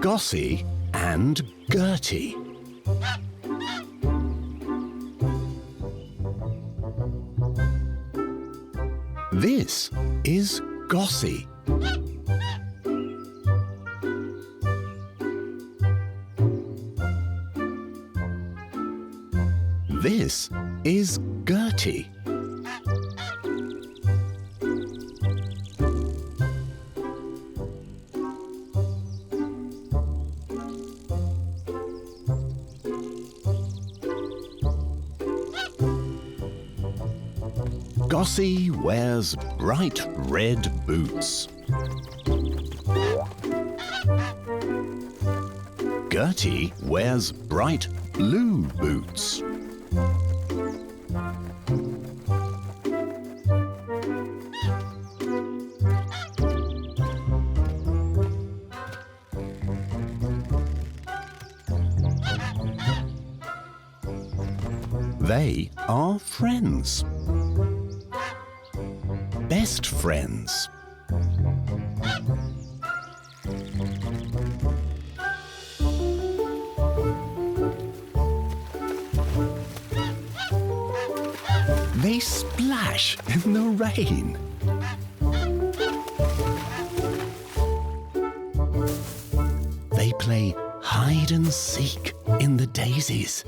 Gossie and Gertie. This is Gossie. This is Gertie. Gossie wears bright red boots. Gertie wears bright blue boots. They are friends. Best friends. They splash in the rain. They play hide and seek in the daisies.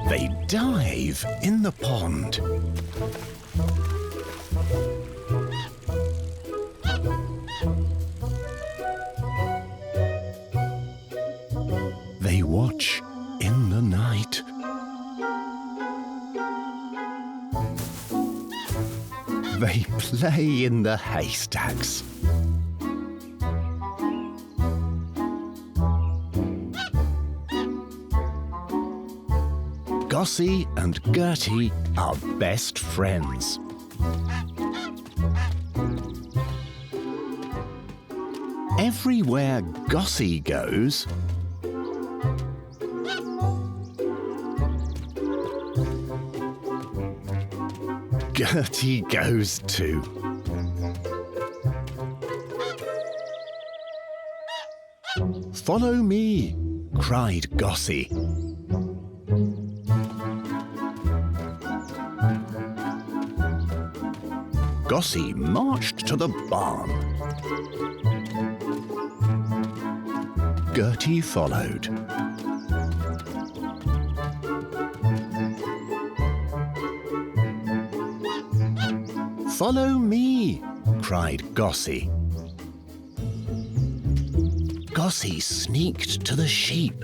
They dive in the pond. They watch in the night. They play in the haystacks. Gossie and Gertie are best friends. Everywhere Gossie goes, Gertie goes too. "Follow me," cried Gossie. Gossie marched to the barn. Gertie followed. "Follow me," cried Gossie. Gossie sneaked to the sheep.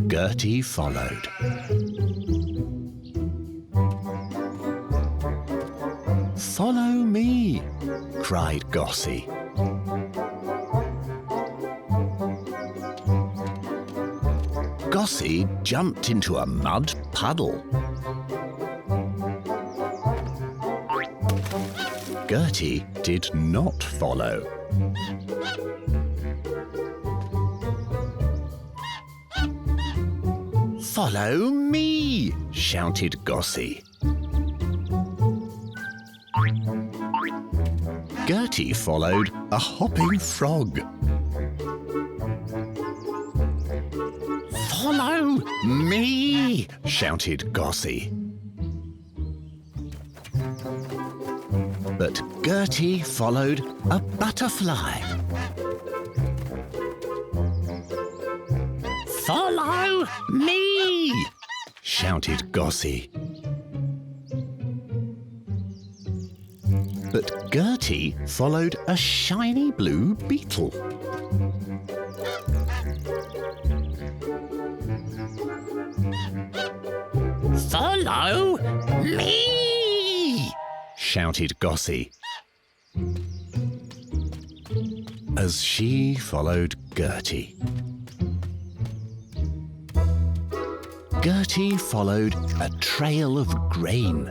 Gertie followed. "Follow me," cried Gossie. Gossie jumped into a mud puddle. Gertie did not follow. "Follow me," shouted Gossie. Gertie followed a hopping frog. "Follow me," shouted Gossie. But Gertie followed a butterfly. "Follow me," shouted Gossie. But Gertie followed a shiny blue beetle. "Follow me," shouted Gossie, as she followed Gertie. Gertie followed a trail of grain.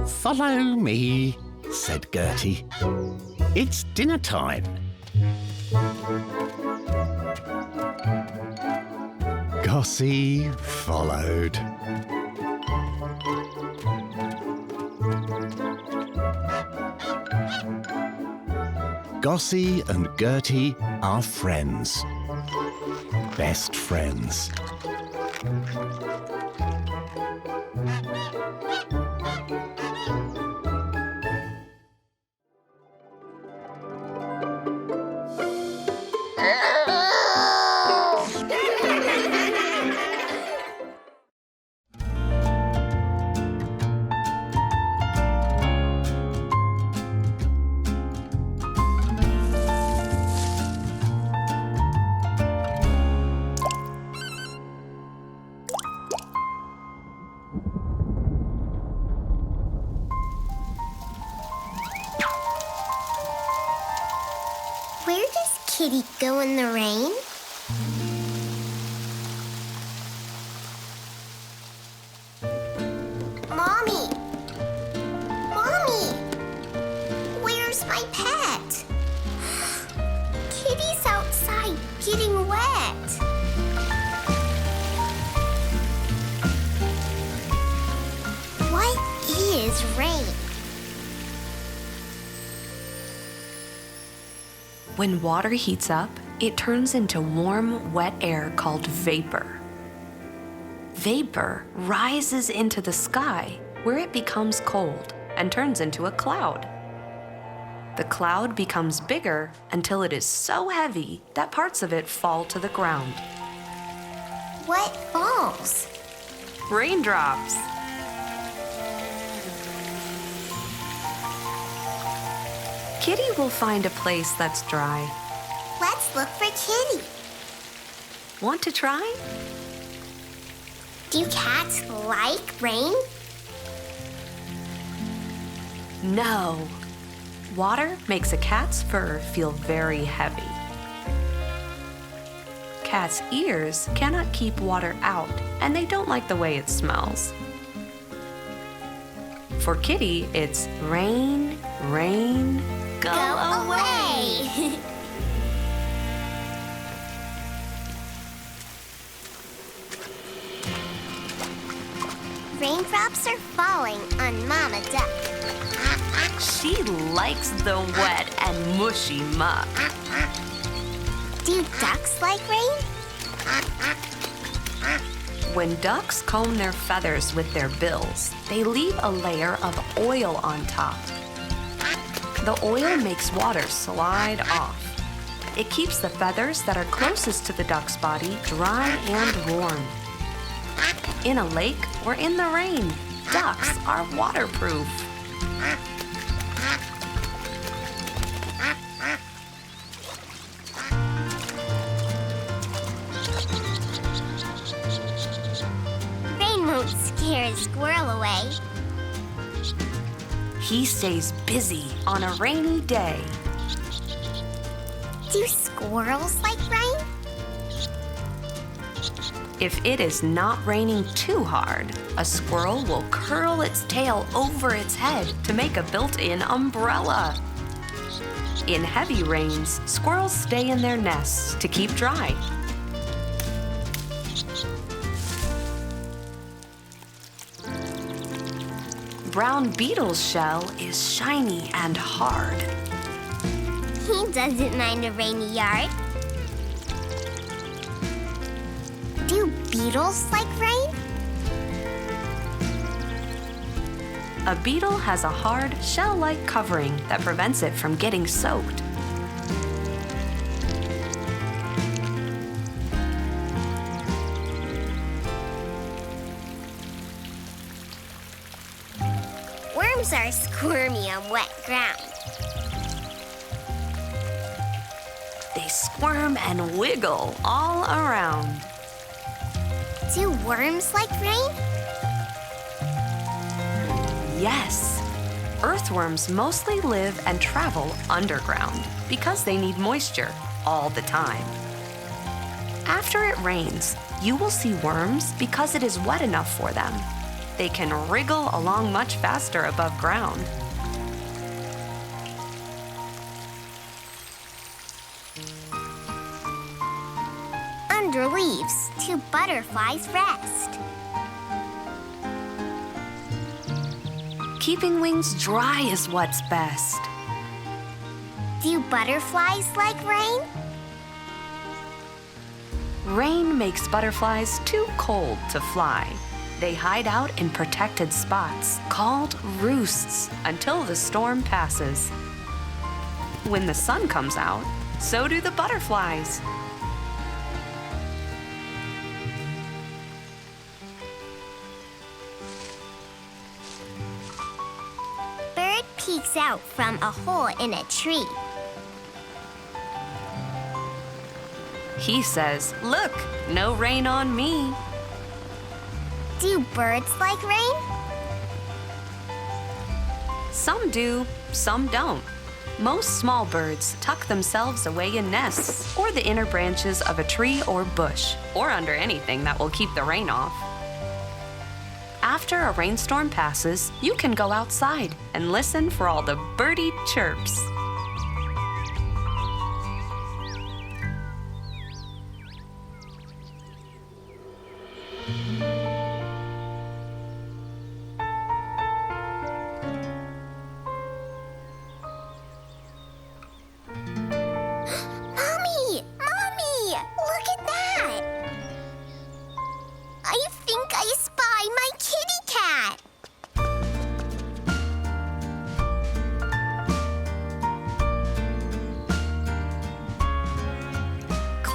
Follow me, said Gertie. It's dinner time. Gossie followed. Gossie and Gertie are friends. Best friends. Where does Kitty go in the rain? Mommy! Mommy! Where's my pet? Kitty's outside getting wet. What is rain? When water heats up, it turns into warm, wet air called vapor. Vapor rises into the sky where it becomes cold and turns into a cloud. The cloud becomes bigger until it is so heavy that parts of it fall to the ground. What falls? Raindrops. Kitty will find a place that's dry. Let's look for Kitty. Want to try? Do cats like rain? No. Water makes a cat's fur feel very heavy. Cats' ears cannot keep water out, and they don't like the way it smells. For Kitty, it's rain, rain, go away. Raindrops are falling on Mama Duck. She likes the wet and mushy muck. Do ducks like rain? When ducks comb their feathers with their bills, they leave a layer of oil on top. The oil makes water slide off. It keeps the feathers that are closest to the duck's body dry and warm. In a lake or in the rain, ducks are waterproof. Rain won't scare a squirrel away. He stays busy on a rainy day. Do squirrels like rain? If it is not raining too hard, a squirrel will curl its tail over its head to make a built-in umbrella. In heavy rains, squirrels stay in their nests to keep dry. Brown beetle's shell is shiny and hard. He doesn't mind a rainy yard. Do beetles like rain? A beetle has a hard, shell-like covering that prevents it from getting soaked. Worms are squirmy on wet ground. They squirm and wiggle all around. Do worms like rain? Yes. Earthworms mostly live and travel underground because they need moisture all the time. After it rains, you will see worms because it is wet enough for them. They can wriggle along much faster above ground. Under leaves, 2 butterflies rest. Keeping wings dry is what's best. Do butterflies like rain? Rain makes butterflies too cold to fly. They hide out in protected spots called roosts until the storm passes. When the sun comes out, so do the butterflies. Bird peeks out from a hole in a tree. He says, "Look, no rain on me." Do birds like rain? Some do, some don't. Most small birds tuck themselves away in nests or the inner branches of a tree or bush, or under anything that will keep the rain off. After a rainstorm passes, you can go outside and listen for all the birdie chirps.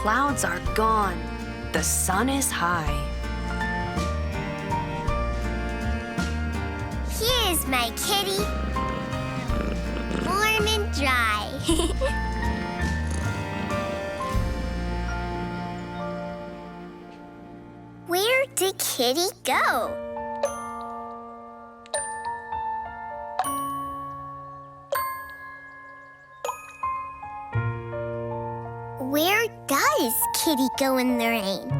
Clouds are gone. The sun is high. Here's my kitty. Warm and dry. Where did Kitty go? Where does Kitty go in the rain?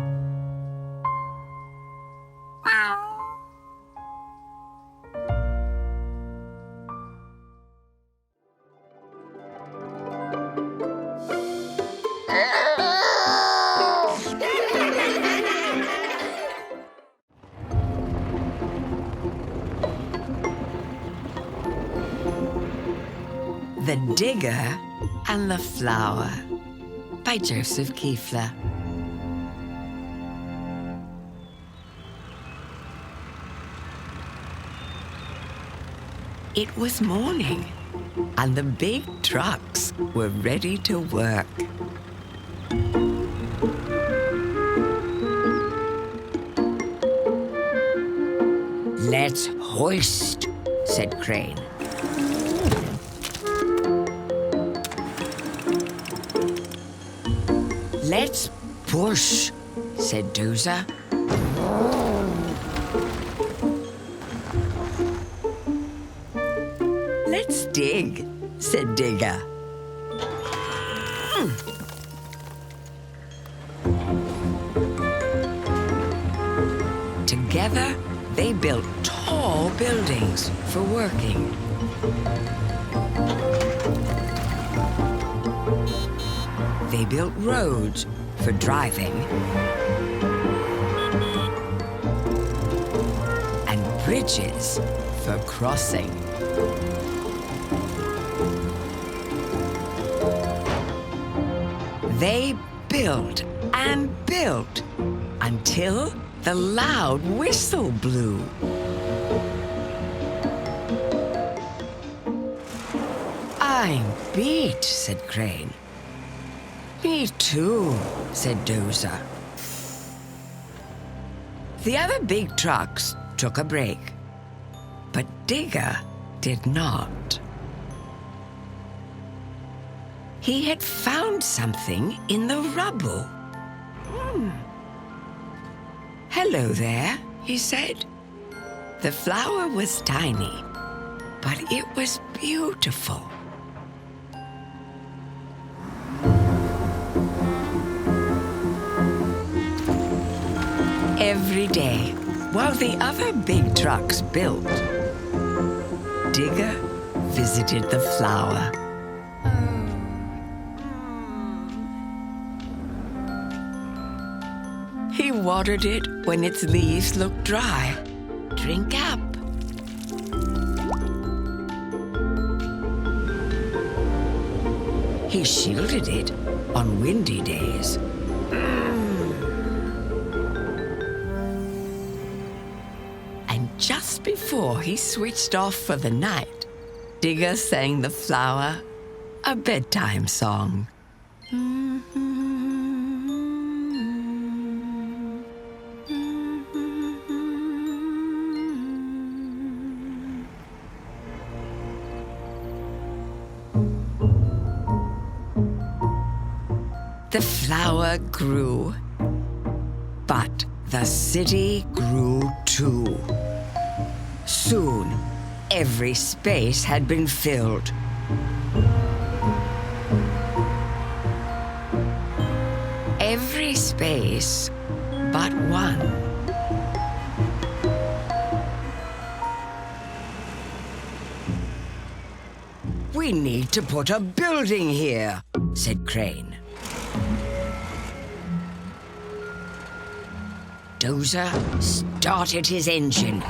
The Digger and the Flower by Joseph Kiefler. It was morning, and the big trucks were ready to work. "Let's hoist," said Crane. "Let's push," said Dozer. "Let's dig," said Digger. Together, they built tall buildings for working. They built roads for driving and bridges for crossing. They built and built until the loud whistle blew. "I'm beat," said Crane. "Me too," said Dozer. The other big trucks took a break, but Digger did not. He had found something in the rubble. "Hello there," he said. The flower was tiny, but it was beautiful. Every day, while the other big trucks built, Digger visited the flower. He watered it when its leaves looked dry. Drink up. He shielded it on windy days. And just before he switched off for the night, Digger sang the flower a bedtime song. The flower grew, but the city grew too. Soon, every space had been filled. Every space but one. We need to put a building here, said Crane. Dozer started his engine.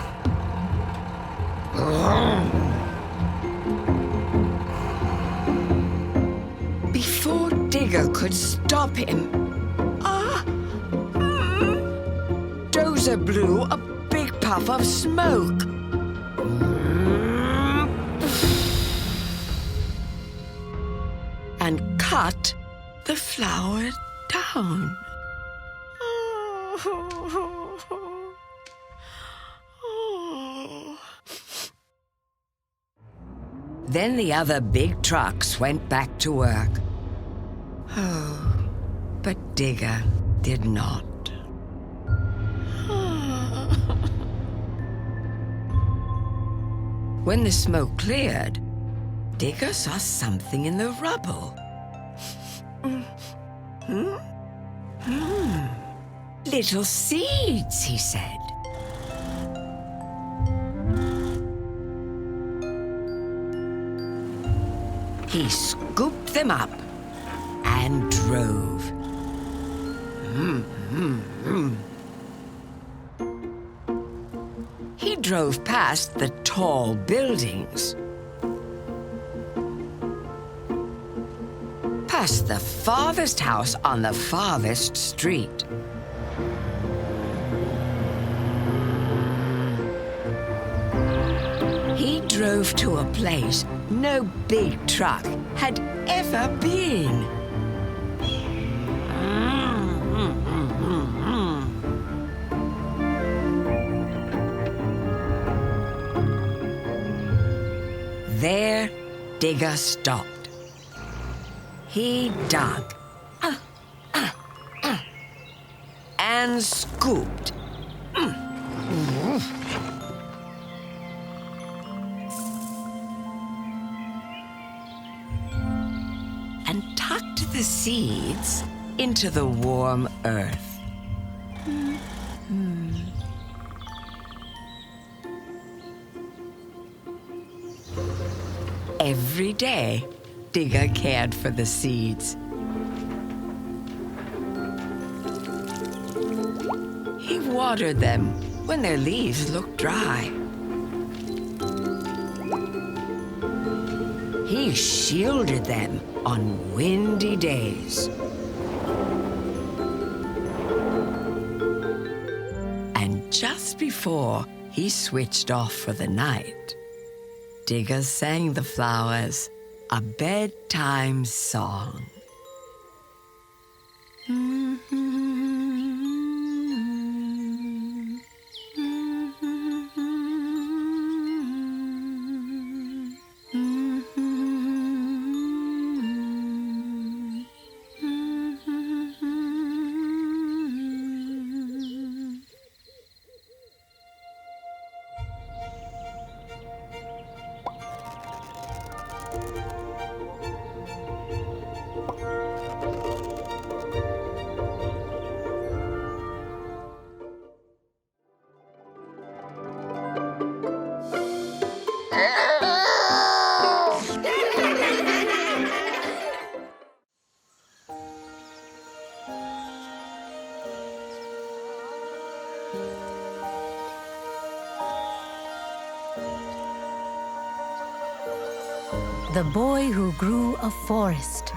Before Digger could stop him, Dozer blew a big puff of smoke. And cut the flower down. Then the other big trucks went back to work. But Digger did not. When the smoke cleared, Digger saw something in the rubble. Little seeds, he said. He scooped them up and drove. He drove past the tall buildings, past the farthest house on the farthest street. He drove to a place no big truck had ever been. There, Digger stopped. He dug and scooped. And tucked the seeds into the warm earth. Every day, Digger cared for the seeds. He watered them when their leaves looked dry. He shielded them on windy days. And just before he switched off for the night, Digger sang the flowers a bedtime song. The Boy Who Grew a Forest.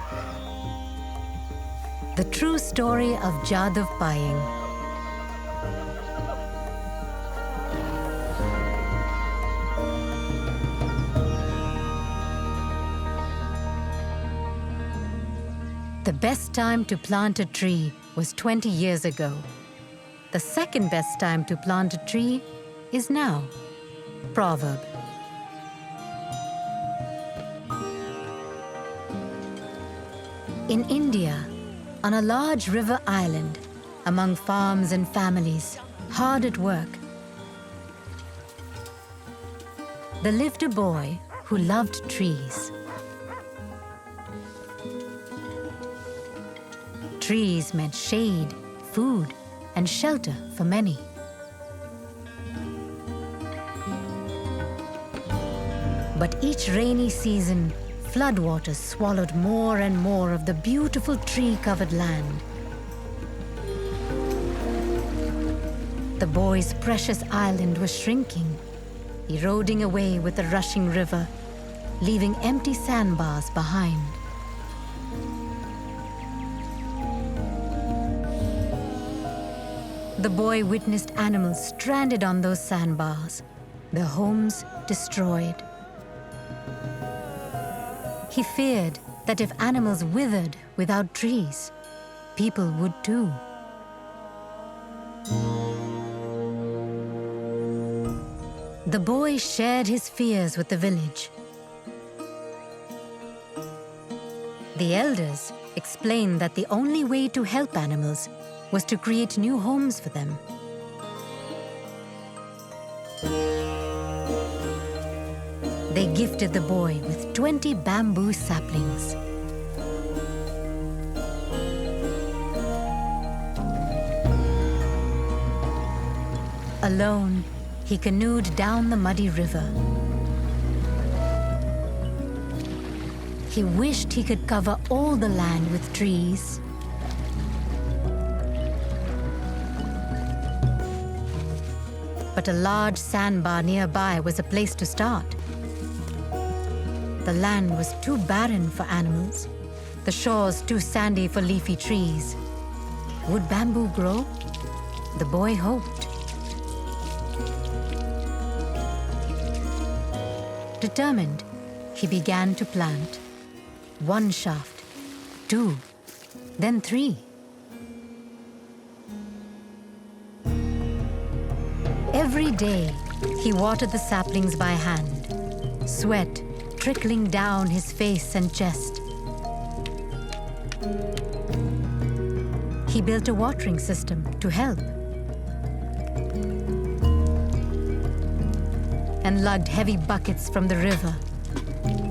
The true story of Jadav Paying. The best time to plant a tree was 20 years ago. The second best time to plant a tree is now. Proverb. In India, on a large river island, among farms and families, hard at work, there lived a boy who loved trees. Trees meant shade, food, and shelter for many. But each rainy season, floodwaters swallowed more and more of the beautiful tree-covered land. The boy's precious island was shrinking, eroding away with the rushing river, leaving empty sandbars behind. The boy witnessed animals stranded on those sandbars, their homes destroyed. He feared that if animals withered without trees, people would too. The boy shared his fears with the village. The elders explained that the only way to help animals was to create new homes for them. They gifted the boy with 20 bamboo saplings. Alone, he canoed down the muddy river. He wished he could cover all the land with trees. But a large sandbar nearby was a place to start. The land was too barren for animals, the shores too sandy for leafy trees. Would bamboo grow? The boy hoped. Determined, he began to plant. 1 shaft, 2, then 3. Every day, he watered the saplings by hand, sweat trickling down his face and chest. He built a watering system to help and lugged heavy buckets from the river.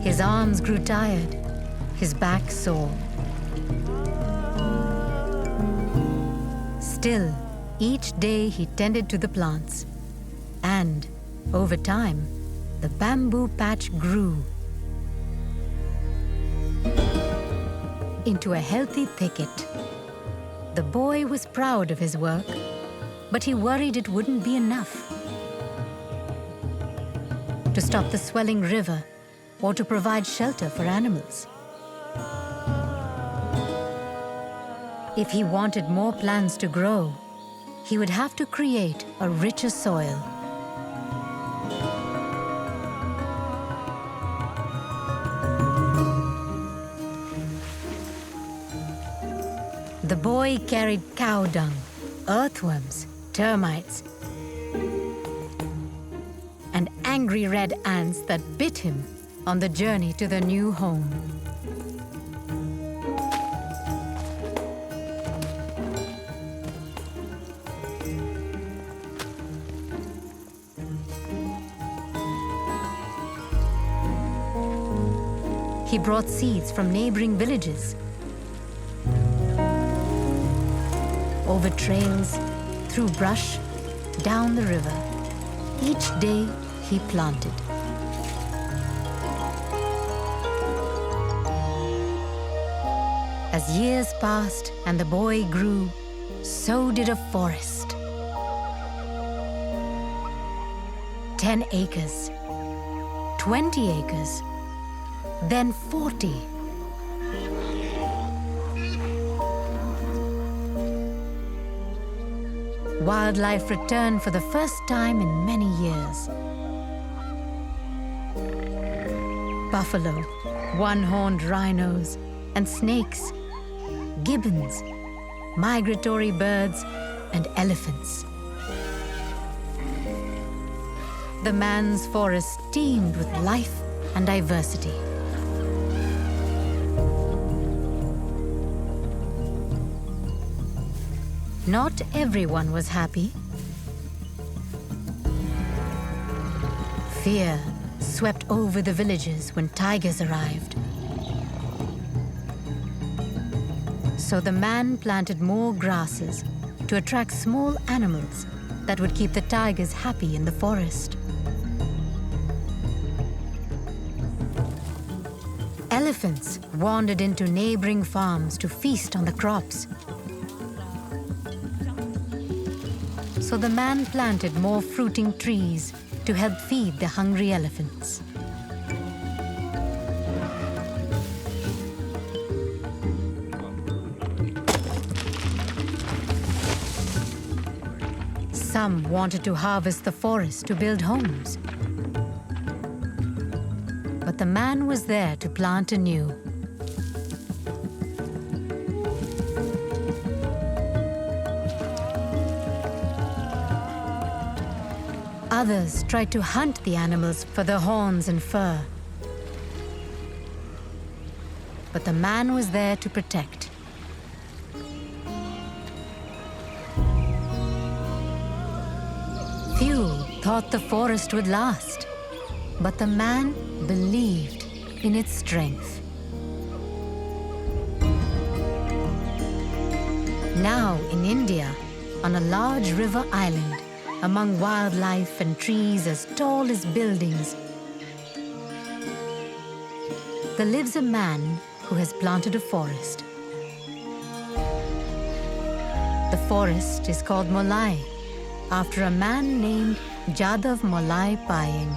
His arms grew tired, his back sore. Still, each day he tended to the plants. And, over time, the bamboo patch grew into a healthy thicket. The boy was proud of his work, but he worried it wouldn't be enough to stop the swelling river or to provide shelter for animals. If he wanted more plants to grow, he would have to create a richer soil. The boy carried cow dung, earthworms, termites, and angry red ants that bit him on the journey to their new home. He brought seeds from neighboring villages, over trails, through brush, down the river. Each day he planted. As years passed and the boy grew, so did a forest. 10 acres, 20 acres, then 40. Wildlife returned for the first time in many years. Buffalo, one-horned rhinos, and snakes, gibbons, migratory birds, and elephants. The man's forest teemed with life and diversity. Not everyone was happy. Fear swept over the villages when tigers arrived. So the man planted more grasses to attract small animals that would keep the tigers happy in the forest. Elephants wandered into neighboring farms to feast on the crops. So the man planted more fruiting trees to help feed the hungry elephants. Some wanted to harvest the forest to build homes. But the man was there to plant anew. Others tried to hunt the animals for their horns and fur. But the man was there to protect. Few thought the forest would last, but the man believed in its strength. Now in India, on a large river island, among wildlife and trees as tall as buildings, there lives a man who has planted a forest. The forest is called Molai, after a man named Jadav Molai Payeng,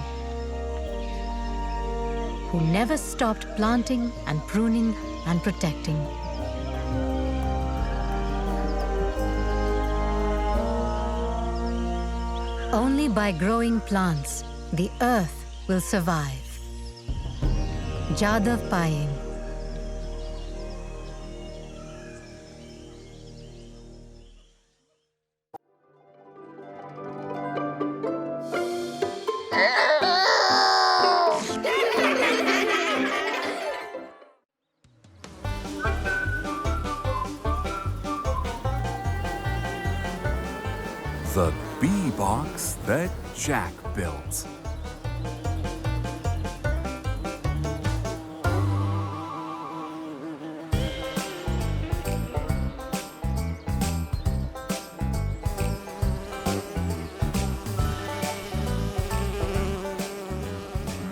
who never stopped planting and pruning and protecting. Only by growing plants, the earth will survive. Jadav Payeng. The bee box that Jack built.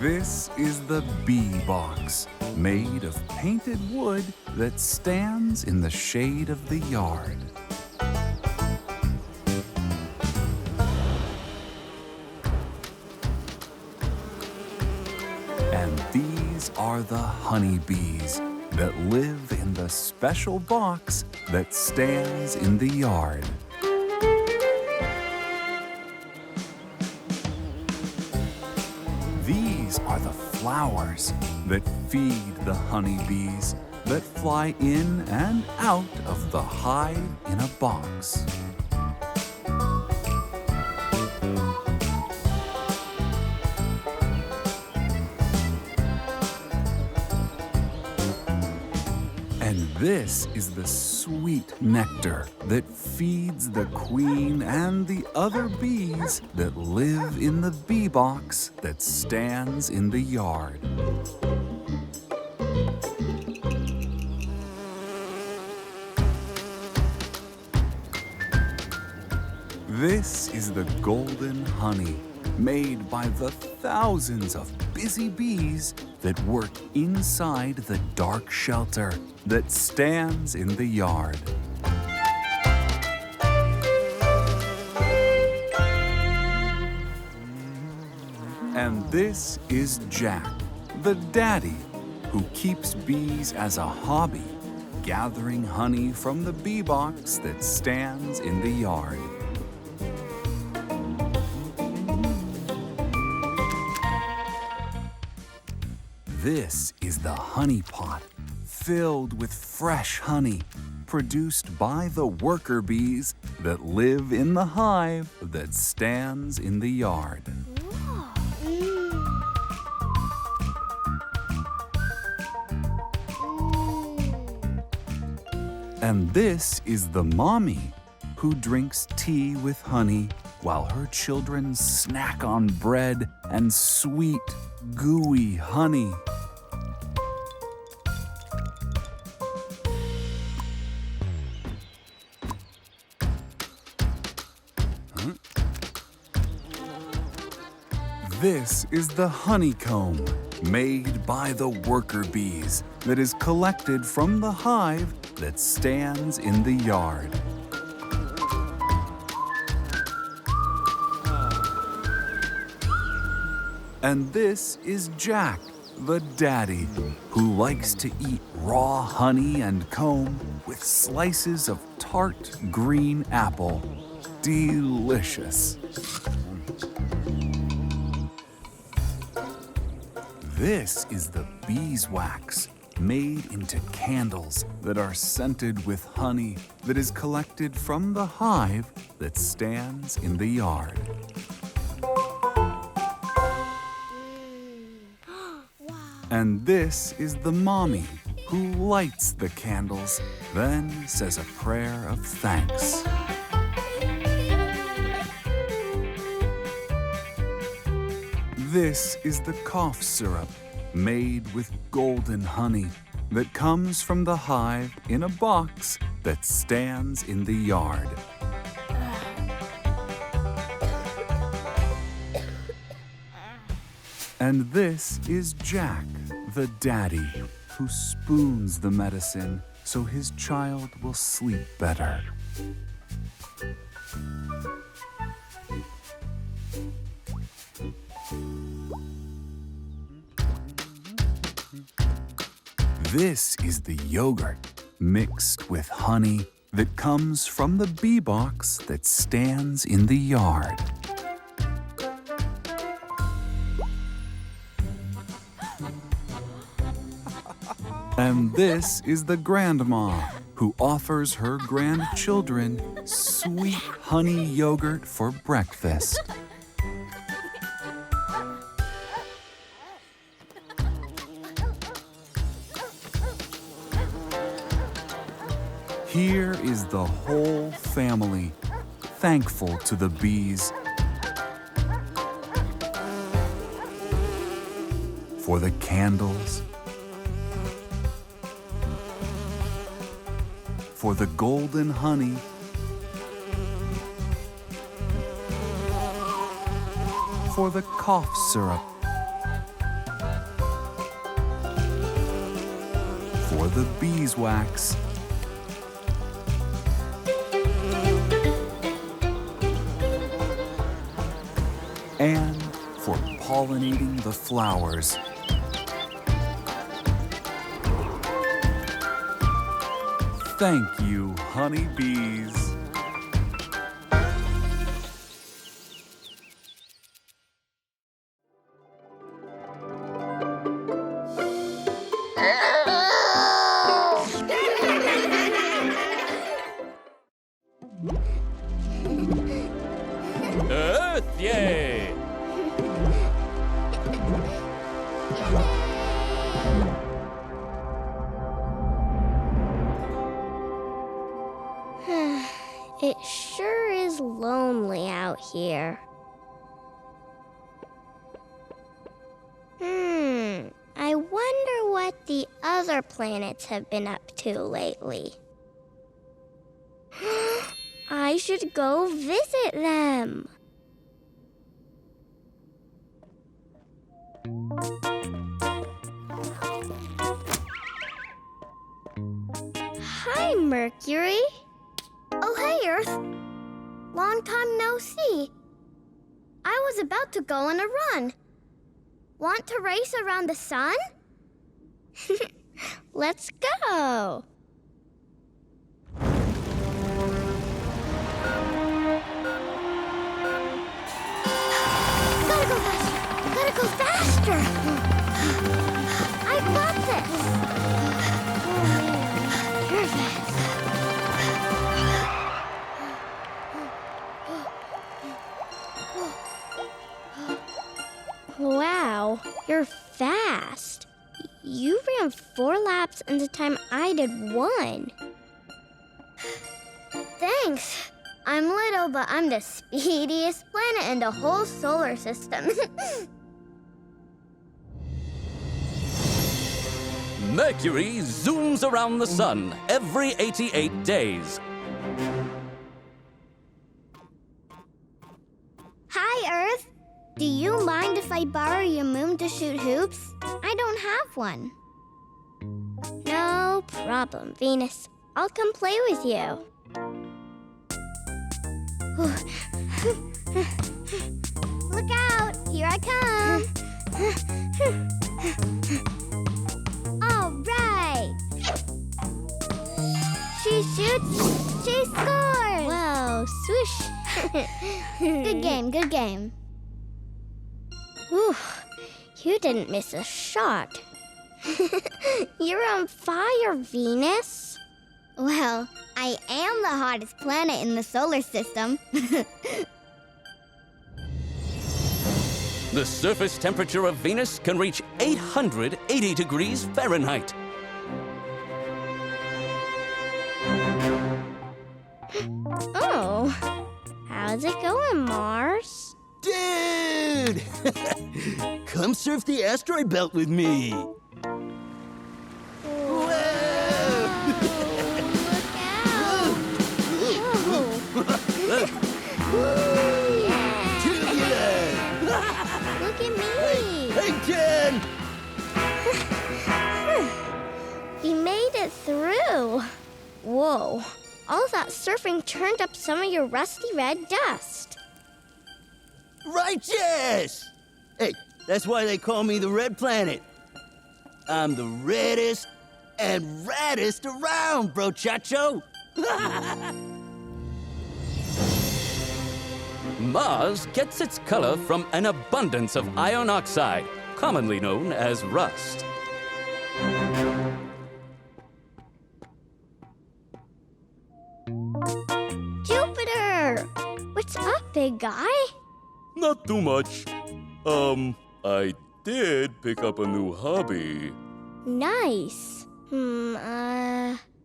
This is the bee box, made of painted wood that stands in the shade of the yard. And these are the honeybees that live in the special box that stands in the yard. These are the flowers that feed the honeybees that fly in and out of the hive in a box. And this is the sweet nectar that feeds the queen and the other bees that live in the bee box that stands in the yard. This is the golden honey made by the thousands of busy bees that work inside the dark shelter that stands in the yard. And this is Jack, the daddy, who keeps bees as a hobby, gathering honey from the bee box that stands in the yard. This is the honey pot, filled with fresh honey, produced by the worker bees that live in the hive that stands in the yard. And this is the mommy, who drinks tea with honey while her children snack on bread and sweet, gooey honey. This is the honeycomb, made by the worker bees, that is collected from the hive that stands in the yard. And this is Jack, the daddy, who likes to eat raw honey and comb with slices of tart green apple. Delicious. This is the beeswax, made into candles that are scented with honey that is collected from the hive that stands in the yard. And this is the mommy, who lights the candles, then says a prayer of thanks. This is the cough syrup, made with golden honey, that comes from the hive in a box that stands in the yard. And this is Jack, the daddy, who spoons the medicine so his child will sleep better. This is the yogurt, mixed with honey, that comes from the bee box that stands in the yard. And this is the grandma, who offers her grandchildren sweet honey yogurt for breakfast. Here is the whole family, thankful to the bees for the candles, for the golden honey, for the cough syrup, for the beeswax, and for pollinating the flowers. Thank you, honeybees. Earth, yay! It sure is lonely out here. I wonder what the other planets have been up to lately. I should go visit them. Hi, Mercury. Oh, hey, Earth. Long time no see. I was about to go on a run. Want to race around the sun? Let's go. Gotta go faster. I got this. Oh, man. Nervous. Wow, you're fast. You ran 4 laps in the time I did 1. Thanks. I'm little, but I'm the speediest planet in the whole solar system. Mercury zooms around the sun every 88 days. Hi, Earth. Do you mind if I borrow your moon to shoot hoops? I don't have one. No problem, Venus. I'll come play with you. Look out! Here I come! All right! She shoots! She scores! Whoa, swoosh! Good game, good game. Whew, you didn't miss a shot. You're on fire, Venus. Well, I am the hottest planet in the solar system. The surface temperature of Venus can reach 880 degrees Fahrenheit. Oh, how's it going, Mars? Dude! Come surf the asteroid belt with me. Look at me! Hey, Ken! We made it through. Whoa, all that surfing turned up some of your rusty red dust. Righteous! Hey, that's why they call me the Red Planet. I'm the reddest and raddest around, brochacho. Mars gets its color from an abundance of iron oxide, commonly known as rust. Jupiter! What's up, big guy? Not too much. I did pick up a new hobby. Nice.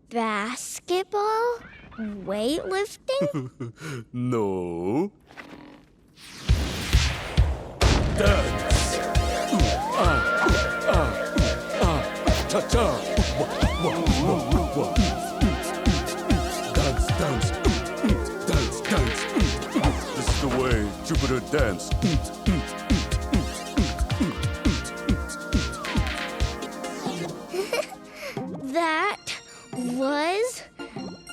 Basketball? Weightlifting? No. Dance. Cha-cha. Dance, dance. Dance, dance. This is the way Jupiter dance. That was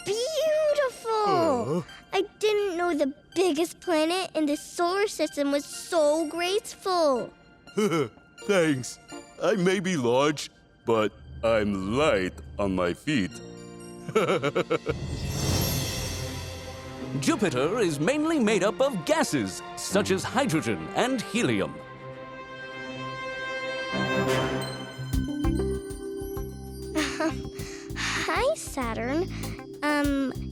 beautiful! I didn't know the biggest planet in the solar system was so graceful. Thanks. I may be large, but I'm light on my feet. Jupiter is mainly made up of gases, such as hydrogen and helium. Hi, Saturn.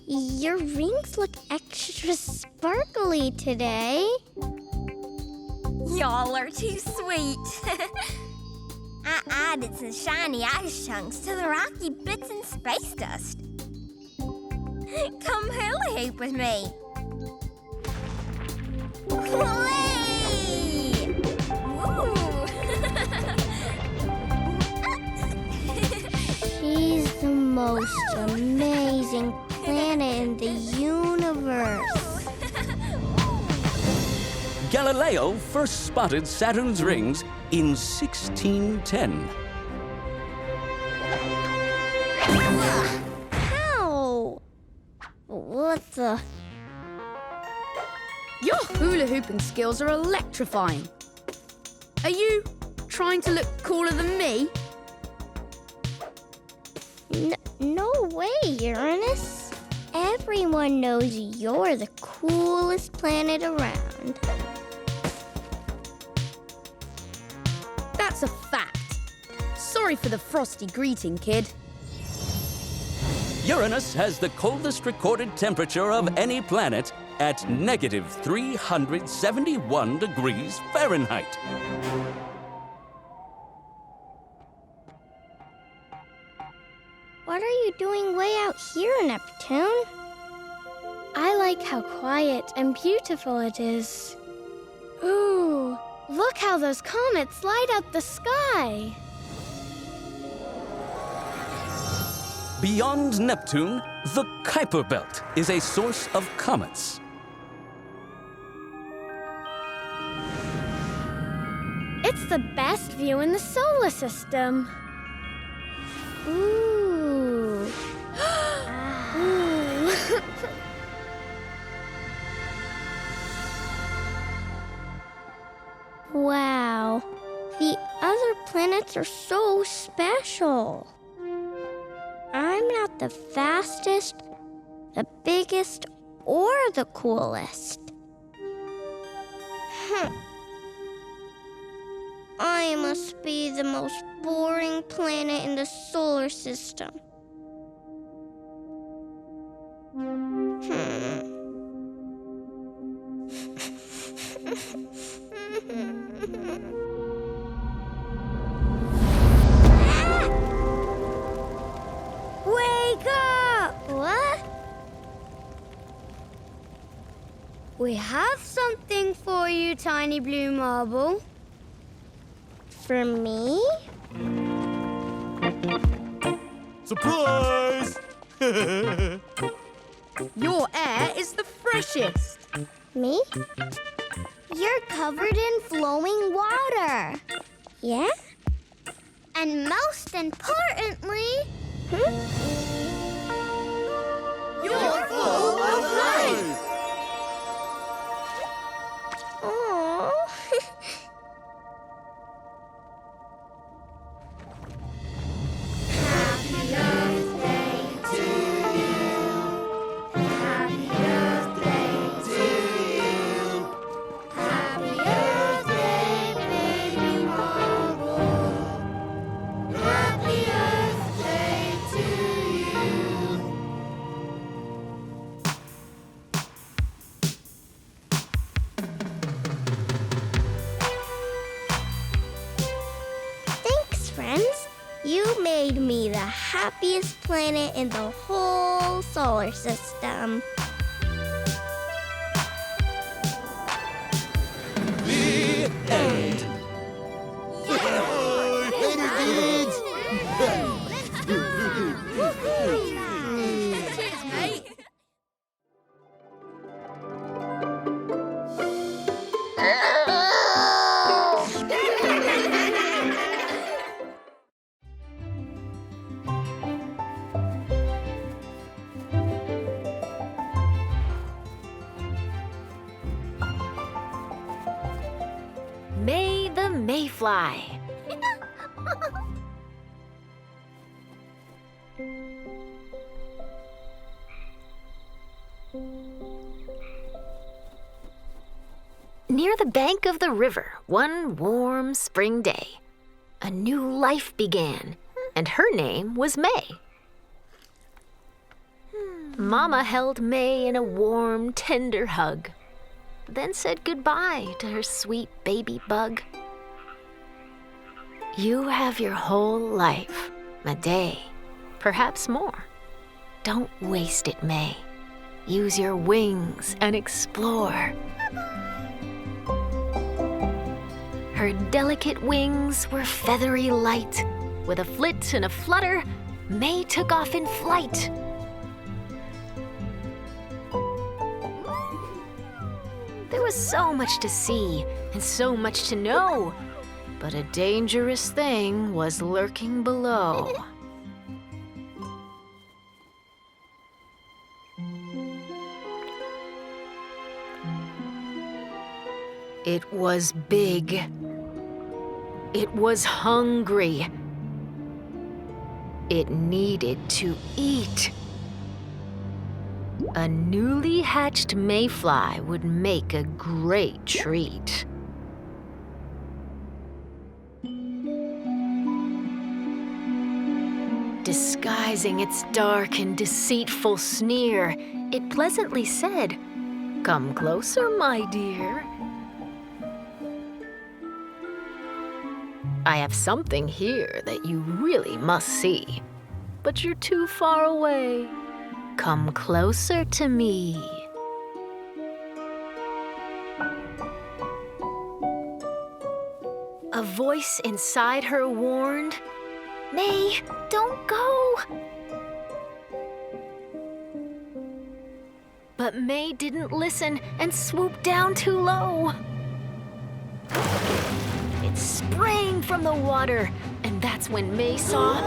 Your rings look extra sparkly today. Y'all are too sweet. I added some shiny ice chunks to the rocky bits and space dust. Come hula hoop with me. Whee! Woo! She's the most amazing planet in the universe. Galileo first spotted Saturn's rings in 1610. How? What the? Your hula hooping skills are electrifying. Are you trying to look cooler than me? No way, Uranus. Everyone knows you're the coolest planet around. That's a fact. Sorry for the frosty greeting, kid. Uranus has the coldest recorded temperature of any planet at negative 371 degrees Fahrenheit. What are you doing way out here, Neptune? I like how quiet and beautiful it is. Ooh, look how those comets light up the sky. Beyond Neptune, the Kuiper Belt is a source of comets. It's the best view in the solar system. Ooh. Ooh. Wow. The other planets are so special. I'm not the fastest, the biggest, or the coolest. I must be the most boring planet in the solar system. Wake up! What? We have something for you, Tiny Blue Marble. For me? Surprise! Your air is the freshest. Me? You're covered in flowing water. Yeah? And most importantly, You're full of life! Aww. You made me the happiest planet in the whole solar system. The end. Later, kids. Cheers, mate. Mae the Maefly. Near the bank of the river, one warm spring day, a new life began, and her name was Mae. Mama held Mae in a warm, tender hug, then said goodbye to her sweet baby bug. You have your whole life, a day, perhaps more. Don't waste it, Mae. Use your wings and explore. Her delicate wings were feathery light. With a flit and a flutter, Mae took off in flight. There was so much to see and so much to know, but a dangerous thing was lurking below. It was big. It was hungry. It needed to eat. A newly hatched mayfly would make a great treat. Disguising its dark and deceitful sneer, it pleasantly said, "Come closer, my dear. I have something here that you really must see, but you're too far away. Come closer to me." A voice inside her warned, "Mae, don't go." But Mae didn't listen and swooped down too low. It sprang from the water, and that's when Mae saw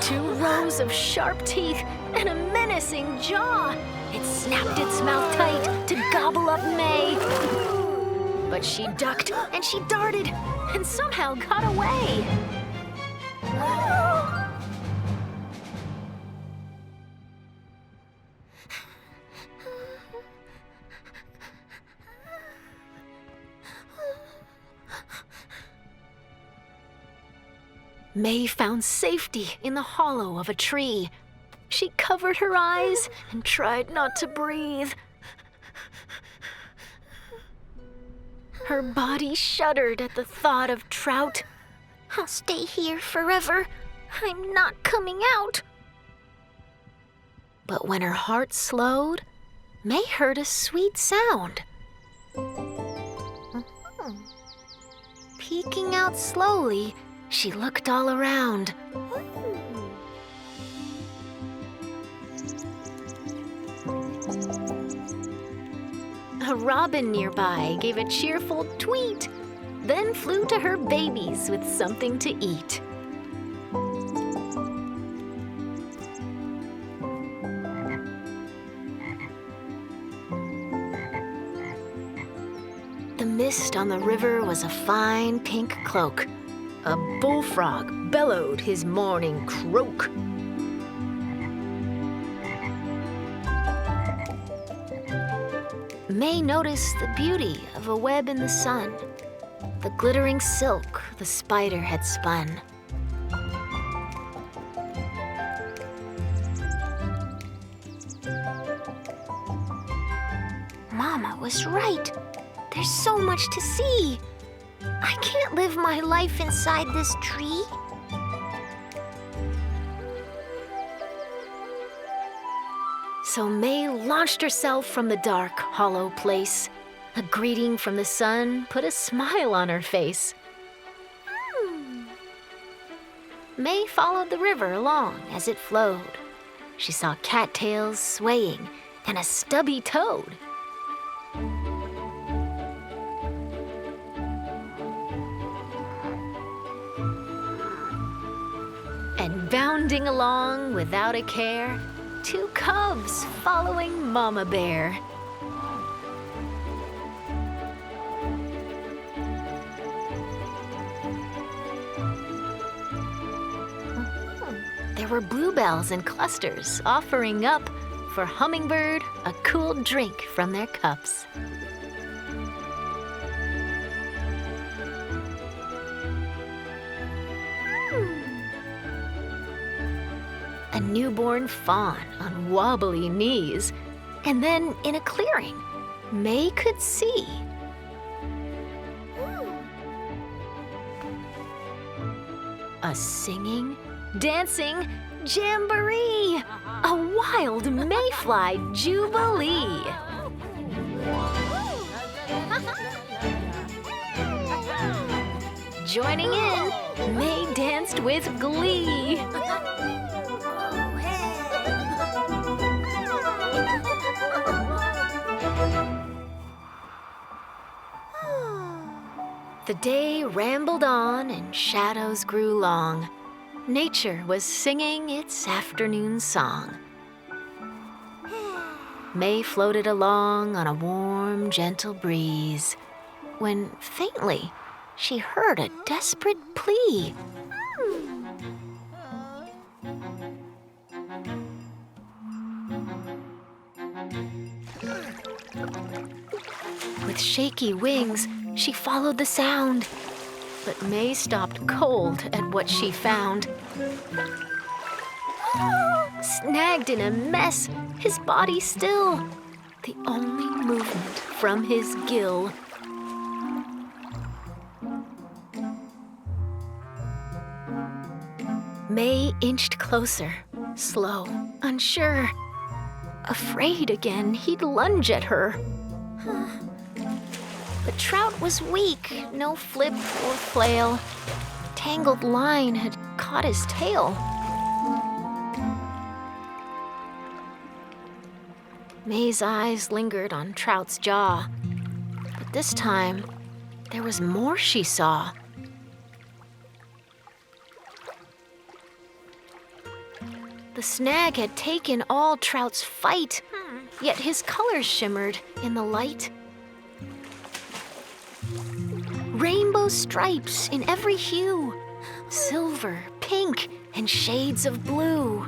2 rows of sharp teeth and a menacing jaw. It snapped its mouth tight to gobble up Mae. But she ducked and she darted and somehow got away. Mae found safety in the hollow of a tree. She covered her eyes and tried not to breathe. Her body shuddered at the thought of trout. "I'll stay here forever. I'm not coming out." But when her heart slowed, Mae heard a sweet sound. Peeking out slowly, she looked all around. A robin nearby gave a cheerful tweet, then flew to her babies with something to eat. The mist on the river was a fine pink cloak. A bullfrog bellowed his morning croak. Mae noticed the beauty of a web in the sun, the glittering silk the spider had spun. Mama was right. There's so much to see. I can't live my life inside this tree. So Mae launched herself from the dark, hollow place. A greeting from the sun put a smile on her face. Mae followed the river along as it flowed. She saw cattails swaying and a stubby toad. And bounding along without a care, 2 cubs following Mama Bear. There were bluebells in clusters offering up for Hummingbird a cool drink from their cups. A newborn fawn on wobbly knees, and then in a clearing, Mae could see. A singing, dancing jamboree, a wild mayfly jubilee. Joining in, Mae danced with glee. The day rambled on and shadows grew long. Nature was singing its afternoon song. Mae floated along on a warm, gentle breeze, when faintly she heard a desperate plea. With shaky wings, she followed the sound. But Mae stopped cold at what she found. Snagged in a mess, his body still, the only movement from his gill. Mae inched closer, slow, unsure. Afraid again, he'd lunge at her. But Trout was weak, no flip or flail. Tangled line had caught his tail. Mae's eyes lingered on Trout's jaw. But this time, there was more she saw. The snag had taken all Trout's fight, yet his colors shimmered in the light. Rainbow stripes in every hue, silver, pink, and shades of blue.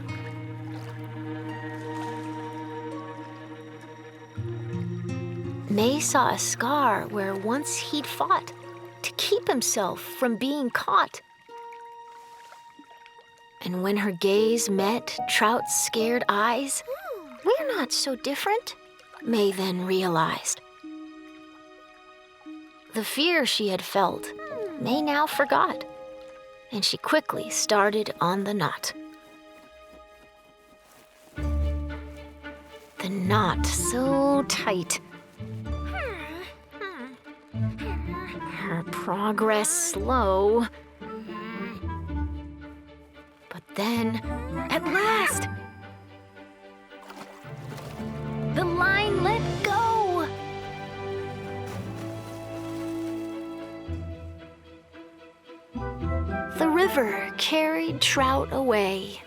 Mae saw a scar where once he'd fought to keep himself from being caught. And when her gaze met Trout's scared eyes, we're not so different, Mae then realized. The fear she had felt, Mae now forgot, and she quickly started on the knot. The knot so tight. Her progress slow. But then, at last, the line let go. The river carried Trout away.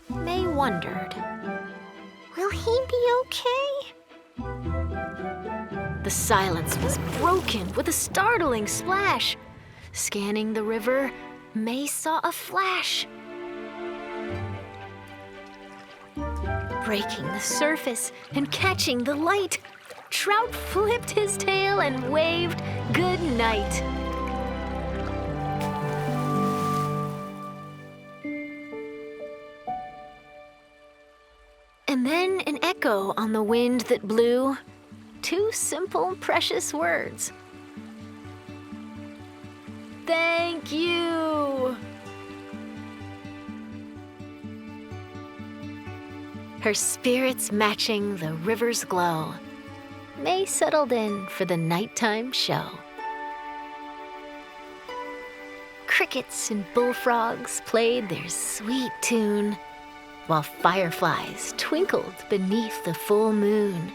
Mae wondered, will he be okay? The silence was broken with a startling splash. Scanning the river, Mae saw a flash. Breaking the surface and catching the light, Trout flipped his tail and waved good night. And then an echo on the wind that blew, 2 simple, precious words. Thank you. Her spirits matching the river's glow, Mae settled in for the nighttime show. Crickets and bullfrogs played their sweet tune, while fireflies twinkled beneath the full moon.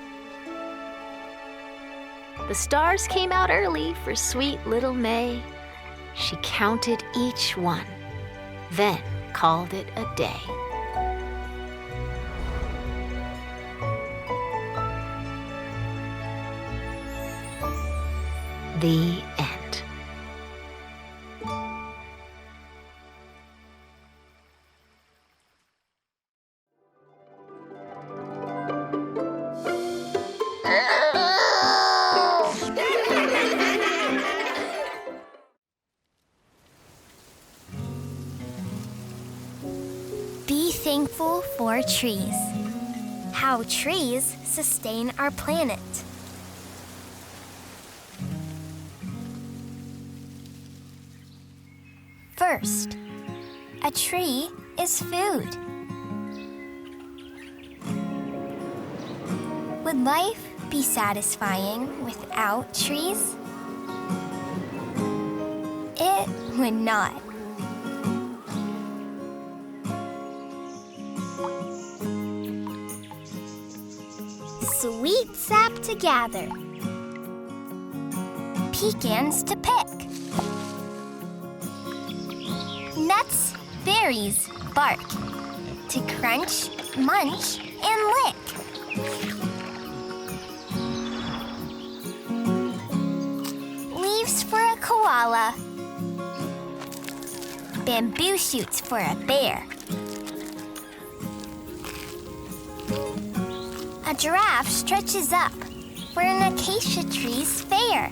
The stars came out early for sweet little Mae. She counted each one, then called it a day. The end. Be thankful for trees. How trees sustain our planet. First, a tree is food. Would life be satisfying without trees? It would not. Sweet sap to gather. Pecans to pick. Nuts, berries, bark, to crunch, munch, and lick. Leaves for a koala. Bamboo shoots for a bear. A giraffe stretches up, for an acacia tree's fair.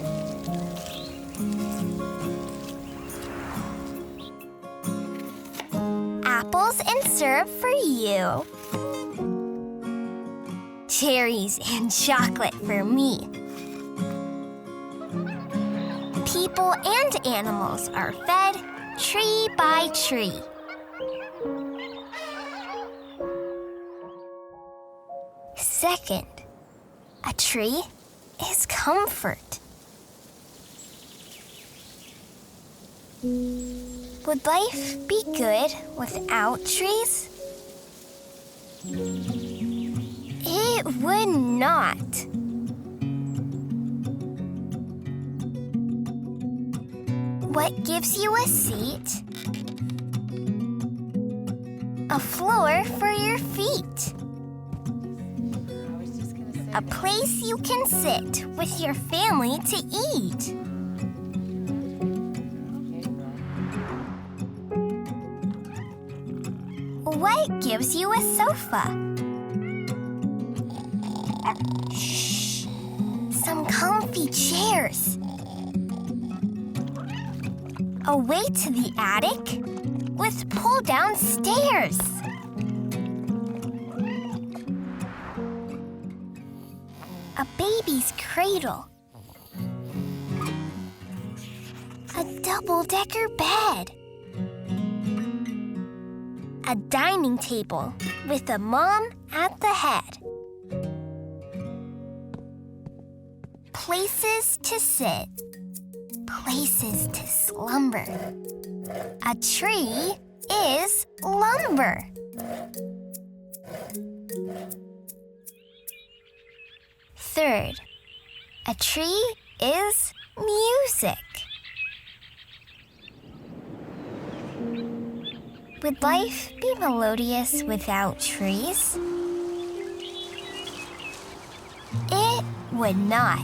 Apples and syrup for you. Cherries and chocolate for me. People and animals are fed tree by tree. Second, a tree is comfort. Would life be good without trees? It would not. What gives you a seat? A floor for your feet. A place you can sit with your family to eat. What gives you a sofa? Shh! Some comfy chairs. A way to the attic with pull-down stairs. A baby's cradle. A double-decker bed. A dining table with a mom at the head. Places to sit. Places to slumber. A tree is lumber. Third, a tree is music. Would life be melodious without trees? It would not.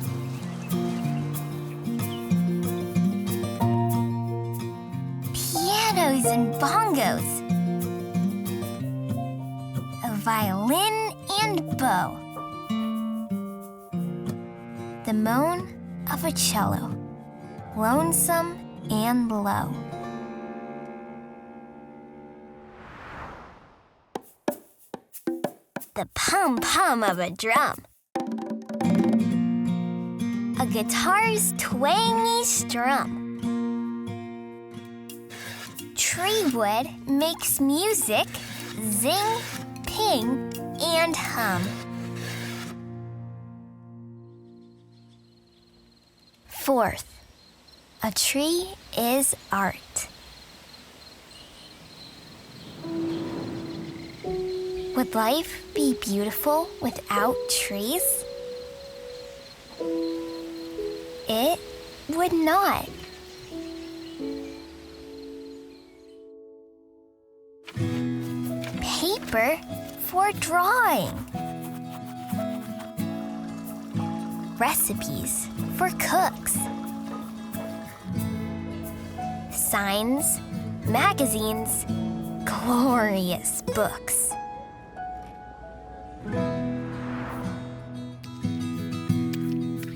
Pianos and bongos. A violin and bow. The moan of a cello, lonesome and low. The pum-pum of a drum. A guitar's twangy strum. Tree wood makes music zing, ping, and hum. Fourth, a tree is art. Would life be beautiful without trees? It would not. Paper for drawing. Recipes for cooks. Signs, magazines, glorious books.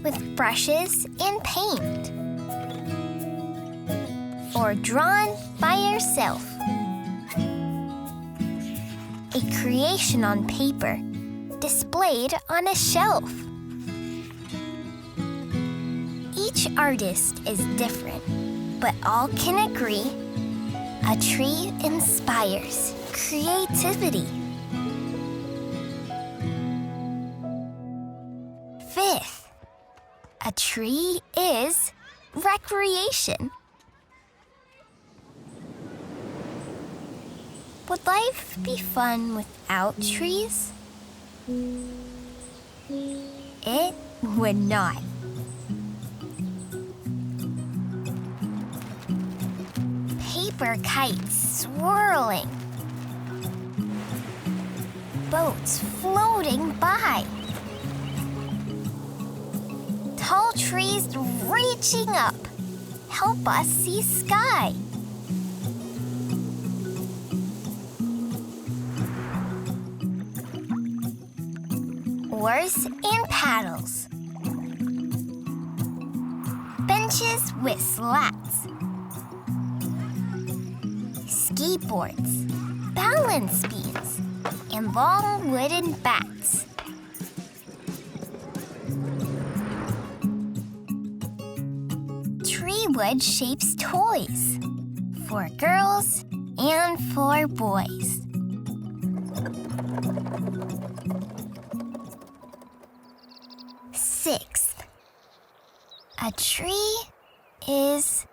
With brushes and paint. Or drawn by yourself. A creation on paper, displayed on a shelf. Each artist is different, but all can agree a tree inspires creativity. Fifth, a tree is recreation. Would life be fun without trees? It would not. Paper kites swirling. Boats floating by. Tall trees reaching up help us see sky. Oars and paddles, benches with slats, skateboards, balance beams, and long wooden bats. Tree wood shapes toys for girls and for boys. Sixth, a tree is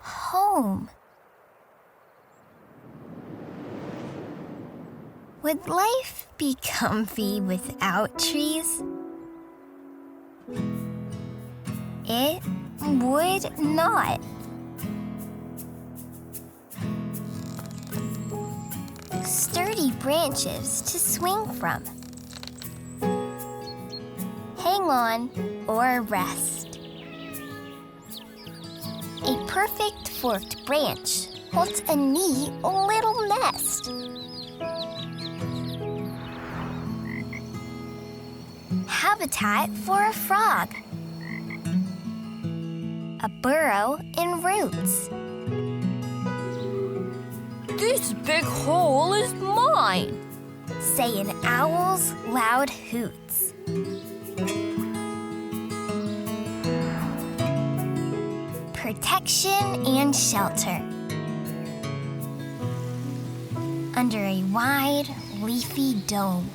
home. Would life be comfy without trees? It would not. Sturdy branches to swing from. Hang on or rest. A perfect forked branch holds a neat little nest. Habitat for a frog. A burrow in roots. This big hole is mine, say an owl's loud hoots. Protection and shelter. Under a wide, leafy dome.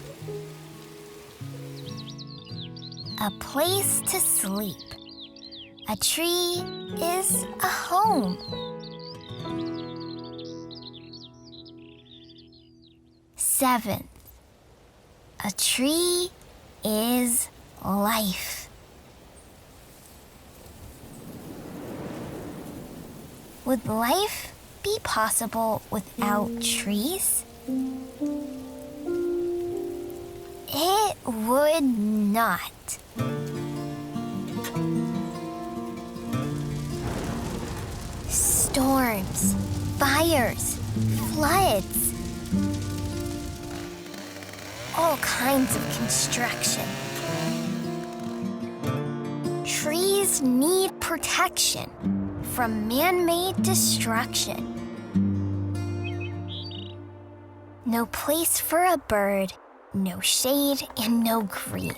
A place to sleep. A tree is a home. Seventh, a tree is life. Would life be possible without trees? It would not. Storms, fires, floods, all kinds of construction. Trees need protection from man-made destruction. No place for a bird, no shade, and no green.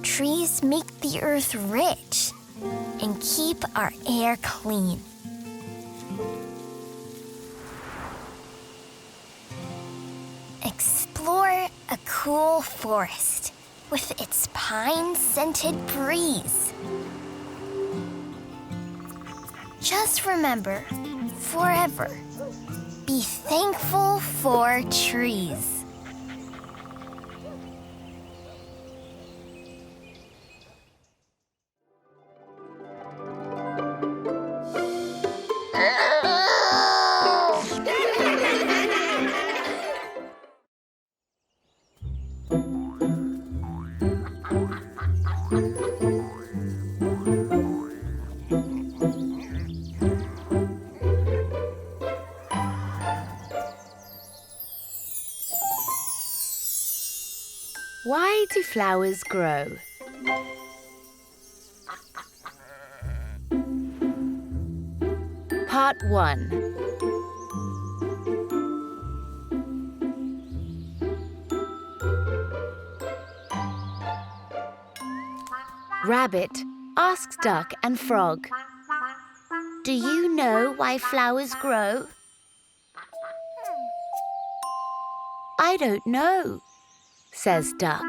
Trees make the earth rich and keep our air clean. Explore a cool forest with its pine-scented breeze. Just remember, forever, be thankful for trees. Why do flowers grow? Part 1. Rabbit asks Duck and Frog, "Do you know why flowers grow?" "I don't know," says Duck.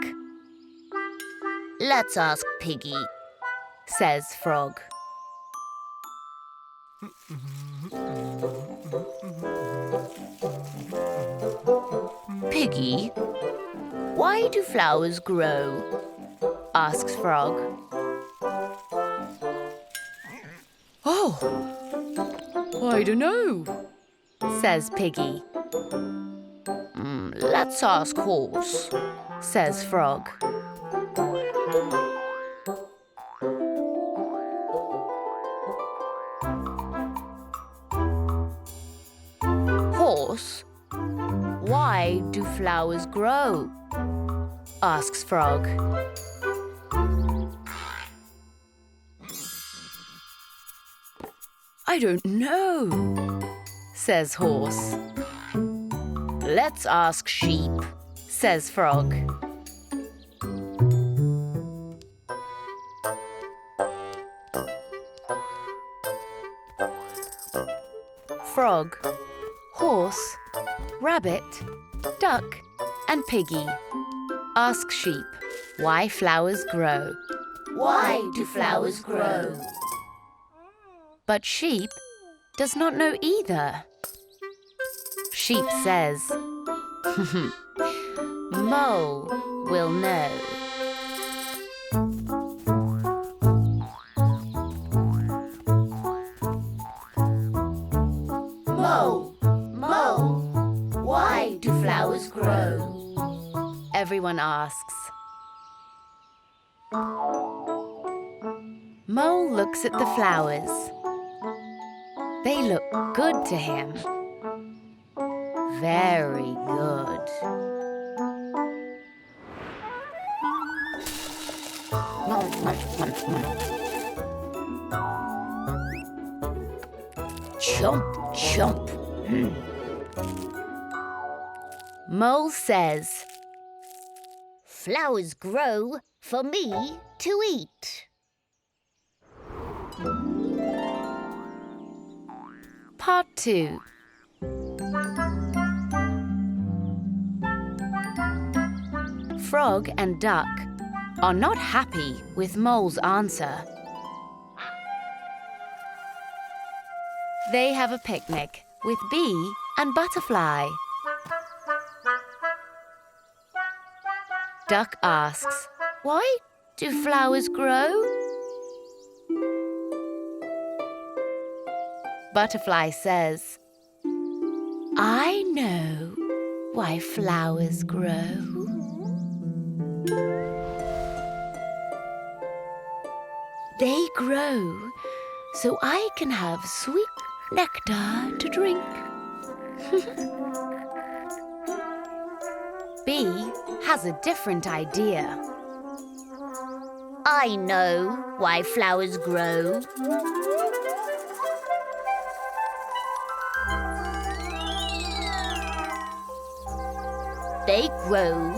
"Let's ask Piggy," says Frog. "Piggy, why do flowers grow?" asks Frog. "Oh, I don't know," says Piggy. "Let's ask Horse," says Frog. "Horse, why do flowers grow?" asks Frog. I don't know, says Horse. Let's ask Sheep, says Frog. Frog, Horse, Rabbit, Duck, and Piggy ask Sheep why flowers grow. Why do flowers grow? But Sheep does not know either. Sheep says, Mole will know. Mole, why do flowers grow? Everyone asks. Mole looks at the flowers. They look good to him. Very good. Chomp, chomp. Mole says, Flowers grow for me to eat. Part 2. Frog and Duck are not happy with Mole's answer. They have a picnic with Bee and Butterfly. Duck asks, why do flowers grow? Butterfly says, I know why flowers grow. They grow so I can have sweet nectar to drink. Bee has a different idea. I know why flowers grow. They grow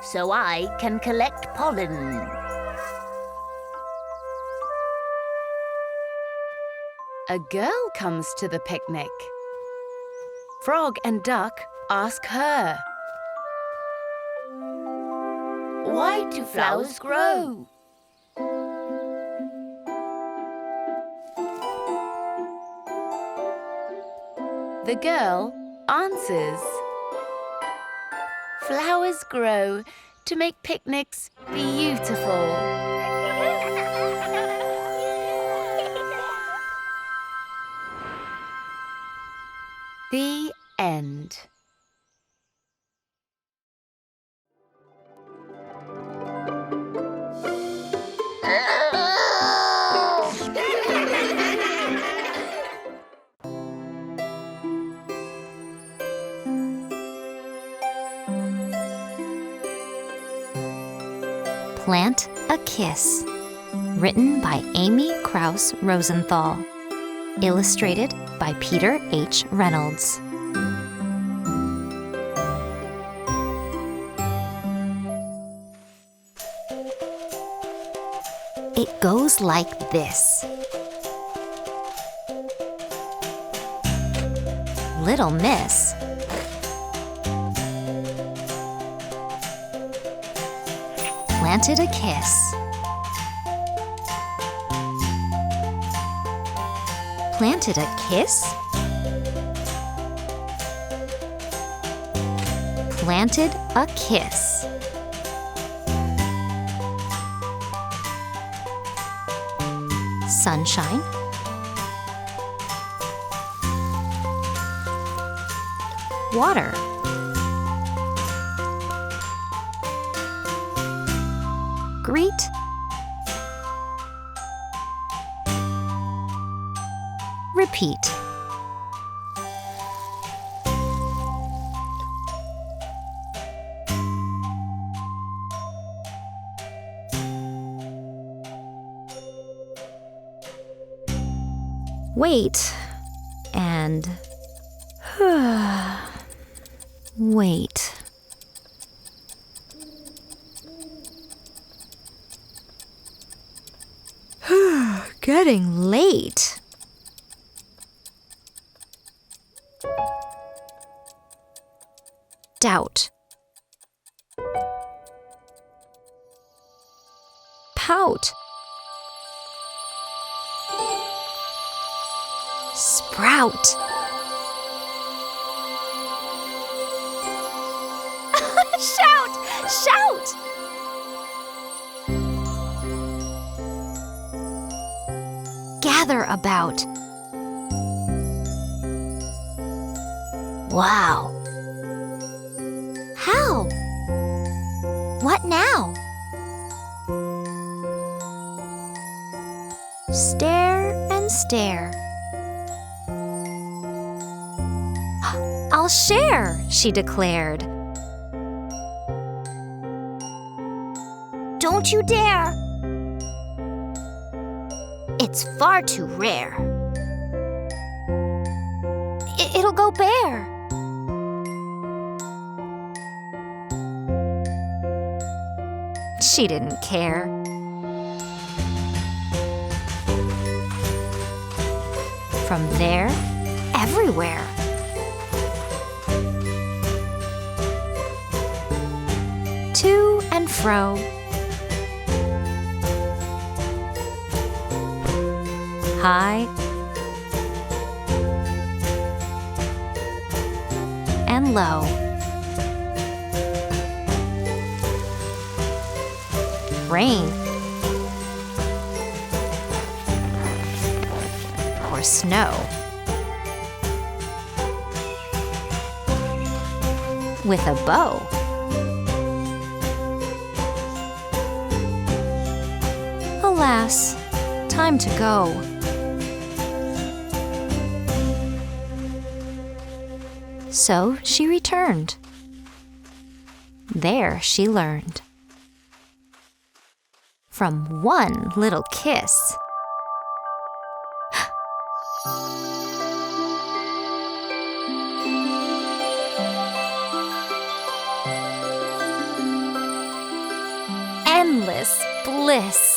so I can collect pollen. A girl comes to the picnic. Frog and Duck ask her, why do flowers grow? The girl answers, flowers grow to make picnics beautiful. The end. Plant a Kiss, written by Amy Krauss Rosenthal, illustrated by Peter H. Reynolds. It goes like this. Little Miss planted a kiss. Planted a kiss? Planted a kiss. Sunshine. Water. Greet. Repeat. Wait and wait. Getting late. Doubt. Pout. Sprout. Shout! Shout! Gather about. Wow. How? What now? Stare and stare. I'll share, she declared. Don't you dare! It's far too rare. It'll go bare. She didn't care. From there, everywhere. To and fro. High and low. Rain or snow. With a bow. Alas, time to go. So she returned. There she learned. From one little kiss. Endless bliss.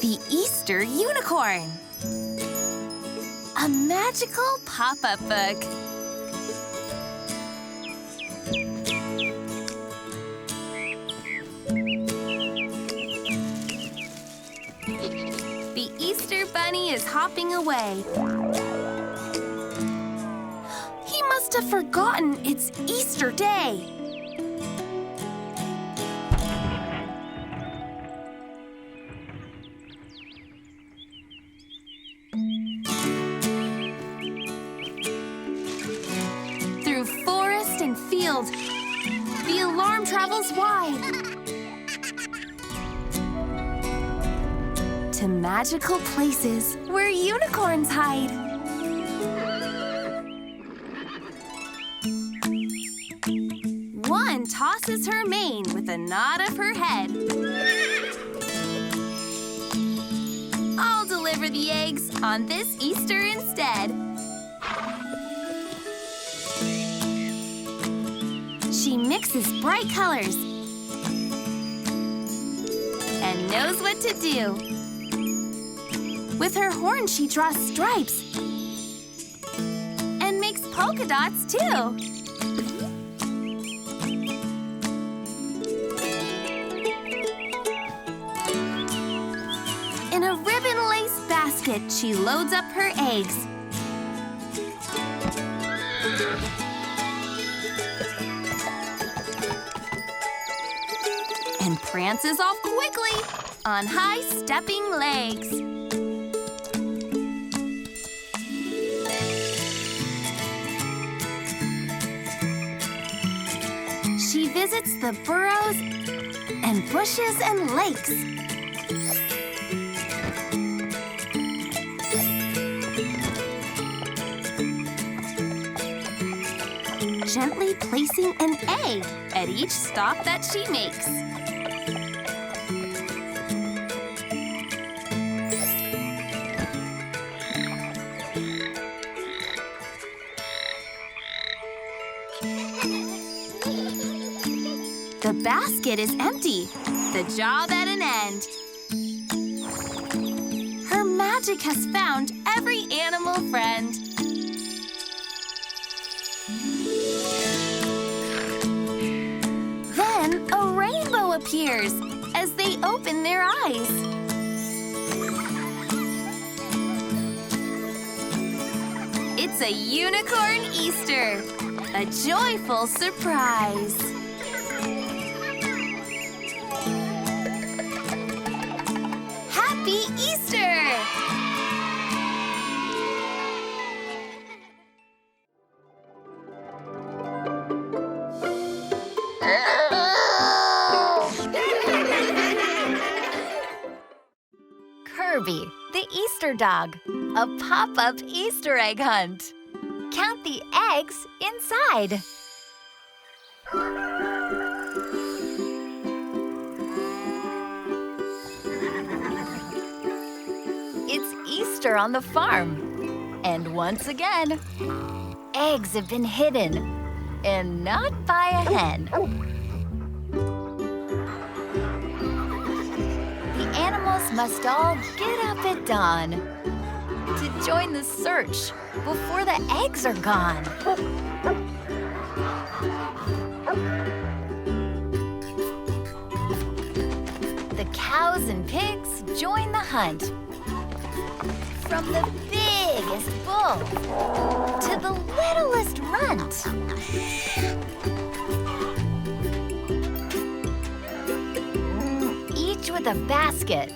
The Easter Unicorn. A magical pop-up book. The Easter Bunny is hopping away. He must have forgotten it's Easter Day. Through forest and field, the alarm travels wide. To magical places where unicorns hide. One tosses her mane with a nod of her head. I'll deliver the eggs on this Easter instead. She mixes bright colors and knows what to do. With her horn, she draws stripes and makes polka dots too. In a ribbon lace basket, she loads up her eggs. And prances off quickly on high-stepping legs. She visits the burrows and bushes and lakes. Gently placing an egg at each stop that she makes. The basket is empty, the job at an end. Her magic has found every animal friend. Then a rainbow appears as they open their eyes. It's a unicorn Easter, a joyful surprise. Happy Easter! Kirby the Easter Dog, a pop-up Easter egg hunt. Count the eggs inside. It's Easter on the farm. And once again, eggs have been hidden, and not by a hen. The animals must all get up at dawn to join the search before the eggs are gone. The cows and pigs join the hunt. From the biggest bull to the littlest runt. Each with a basket.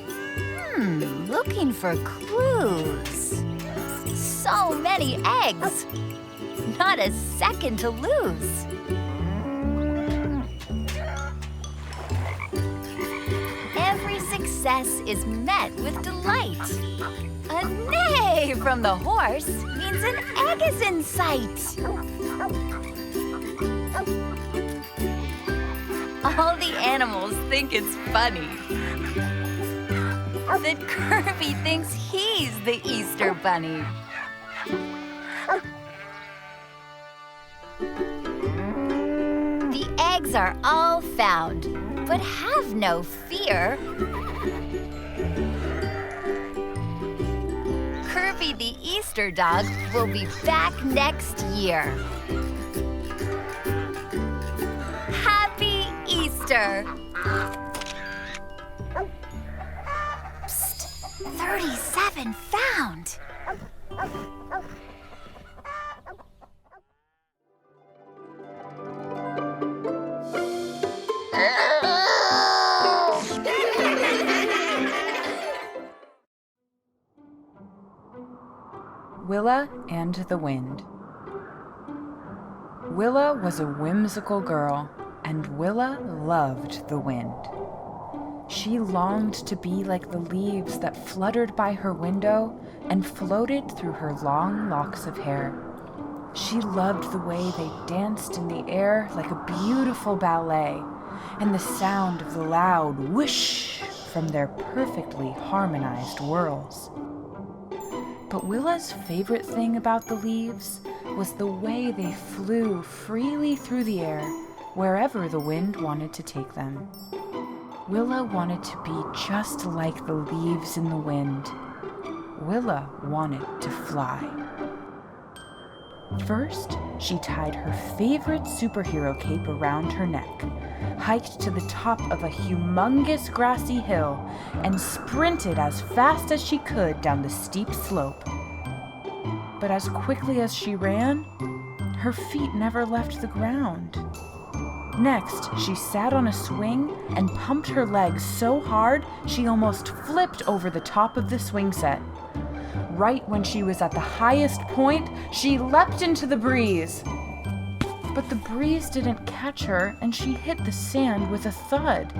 Looking for clues. So many eggs. Not a second to lose. Every success is met with delight. A neigh from the horse means an egg is in sight. All the animals think it's funny that Kirby thinks he's the Easter Bunny. The eggs are all found, but have no fear. Kirby the Easter Dog will be back next year. Happy Easter! Psst, 37 found! Willa and the Wind. Willa was a whimsical girl, and Willa loved the wind. She longed to be like the leaves that fluttered by her window and floated through her long locks of hair. She loved the way they danced in the air like a beautiful ballet, and the sound of the loud whoosh from their perfectly harmonized whirls. But Willa's favorite thing about the leaves was the way they flew freely through the air, wherever the wind wanted to take them. Willa wanted to be just like the leaves in the wind. Willa wanted to fly. First, she tied her favorite superhero cape around her neck, hiked to the top of a humongous grassy hill, and sprinted as fast as she could down the steep slope. But as quickly as she ran, her feet never left the ground. Next, she sat on a swing and pumped her legs so hard she almost flipped over the top of the swing set. Right when she was at the highest point, she leapt into the breeze. But the breeze didn't catch her, and she hit the sand with a thud.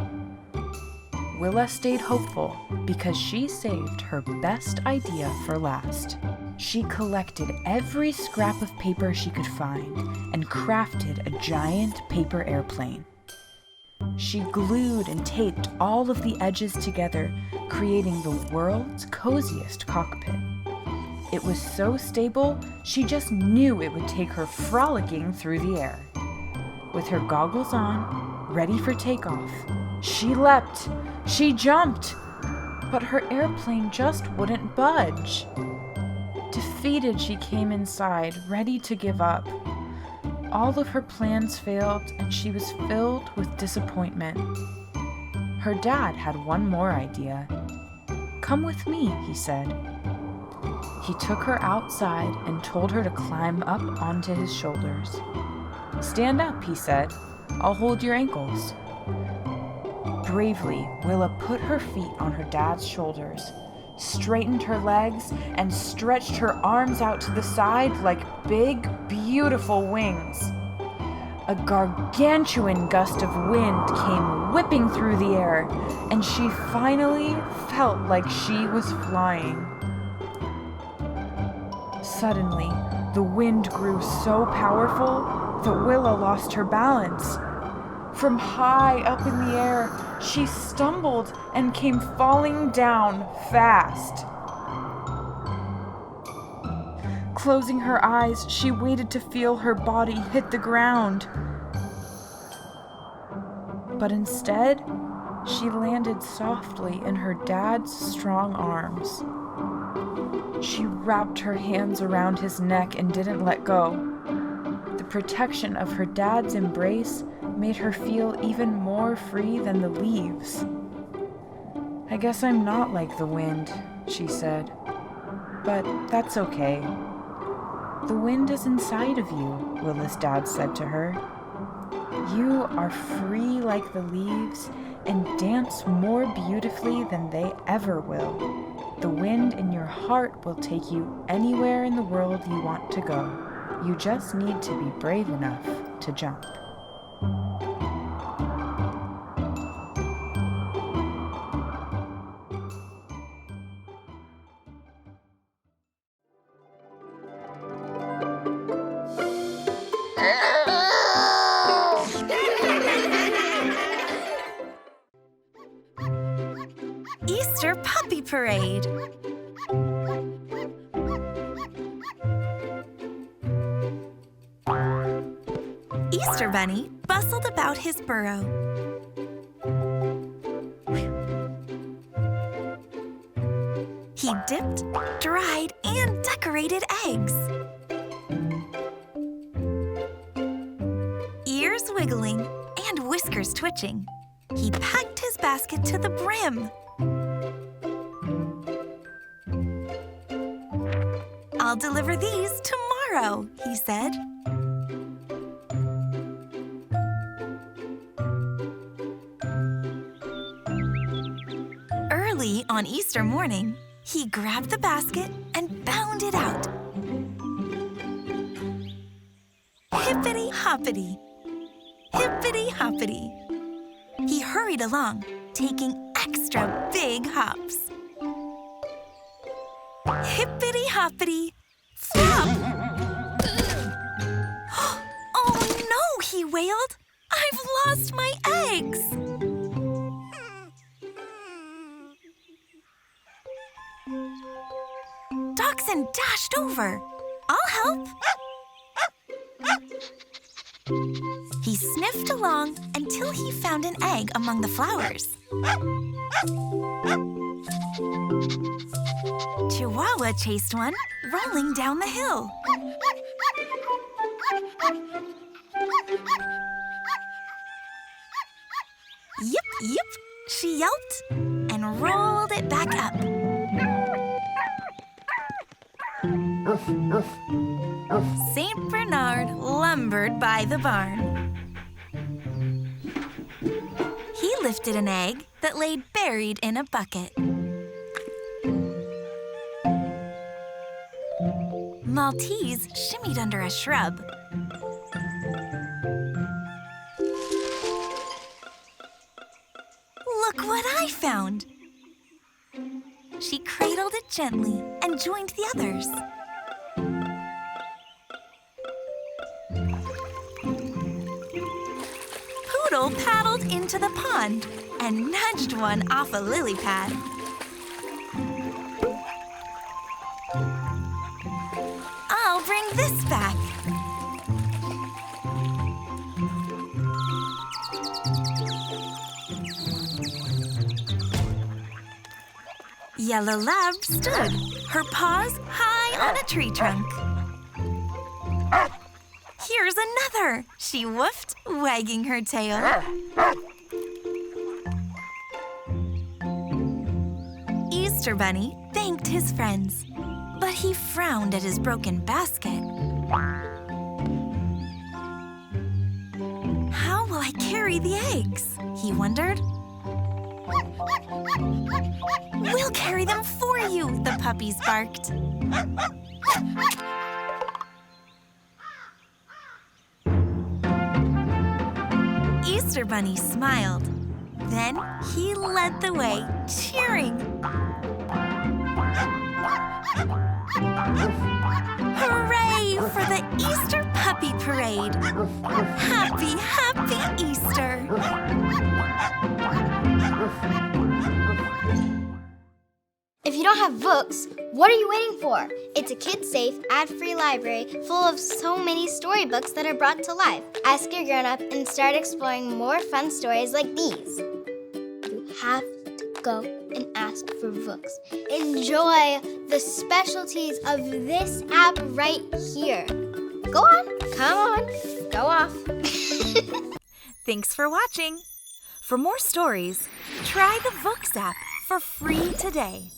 Willa stayed hopeful because she saved her best idea for last. She collected every scrap of paper she could find and crafted a giant paper airplane. She glued and taped all of the edges together, creating the world's coziest cockpit. It was so stable, she just knew it would take her frolicking through the air. With her goggles on, ready for takeoff, she leapt, she jumped, but her airplane just wouldn't budge. Defeated, she came inside, ready to give up. All of her plans failed, and she was filled with disappointment. Her dad had one more idea. "Come with me," he said. He took her outside and told her to climb up onto his shoulders. "Stand up," he said. "I'll hold your ankles." Bravely, Willa put her feet on her dad's shoulders, straightened her legs, and stretched her arms out to the side like big, beautiful wings. A gargantuan gust of wind came whipping through the air, and she finally felt like she was flying. Suddenly, the wind grew so powerful that Willa lost her balance. From high up in the air, she stumbled and came falling down fast. Closing her eyes, she waited to feel her body hit the ground. But instead, she landed softly in her dad's strong arms. She wrapped her hands around his neck and didn't let go. The protection of her dad's embrace made her feel even more free than the leaves. "I guess I'm not like the wind," she said. "But that's okay. The wind is inside of you," Willa's dad said to her. "You are free like the leaves and dance more beautifully than they ever will. The wind in your heart will take you anywhere in the world you want to go. You just need to be brave enough to jump." Easter Puppy Parade. Easter Bunny bustled about his burrow. He dipped, dried, and decorated eggs. Ears wiggling and whiskers twitching, he packed his basket to the brim. "I'll deliver these tomorrow," he said. Early on Easter morning, he grabbed the basket and bounded out. Hippity-hoppity, hippity-hoppity. He hurried along, taking extra big hops. Hippity-hoppity, flop! "Oh no," he wailed. "I've lost my eggs!" Dachshund dashed over. "I'll help." He sniffed along until he found an egg among the flowers. Chihuahua chased one, rolling down the hill. "Yip, yip," she yelped and rolled it back up. Saint Bernard lumbered by the barn. lifted an egg that lay buried in a bucket. Maltese shimmied under a shrub. Look what I found! She cradled it gently and joined the others. Poodle paddled into the pond and nudged one off a lily pad. I'll bring this back. Yellow Lab stood, her paws high on a tree trunk. Here's another, she woofed, wagging her tail. Easter Bunny thanked his friends, but he frowned at his broken basket. How will I carry the eggs? He wondered. We'll carry them for you, the puppies barked. Easter Bunny smiled. Then he led the way, cheering. Hooray for the Easter Puppy Parade! Happy, happy Easter! If you don't have Vooks, what are you waiting for? It's a kid-safe, ad-free library full of so many storybooks that are brought to life. Ask your grown-up and start exploring more fun stories like these. You have to go and ask for Vooks. Enjoy the specialties of this app right here. Go on, come on, go off. Thanks for watching. For more stories, try the Vooks app for free today.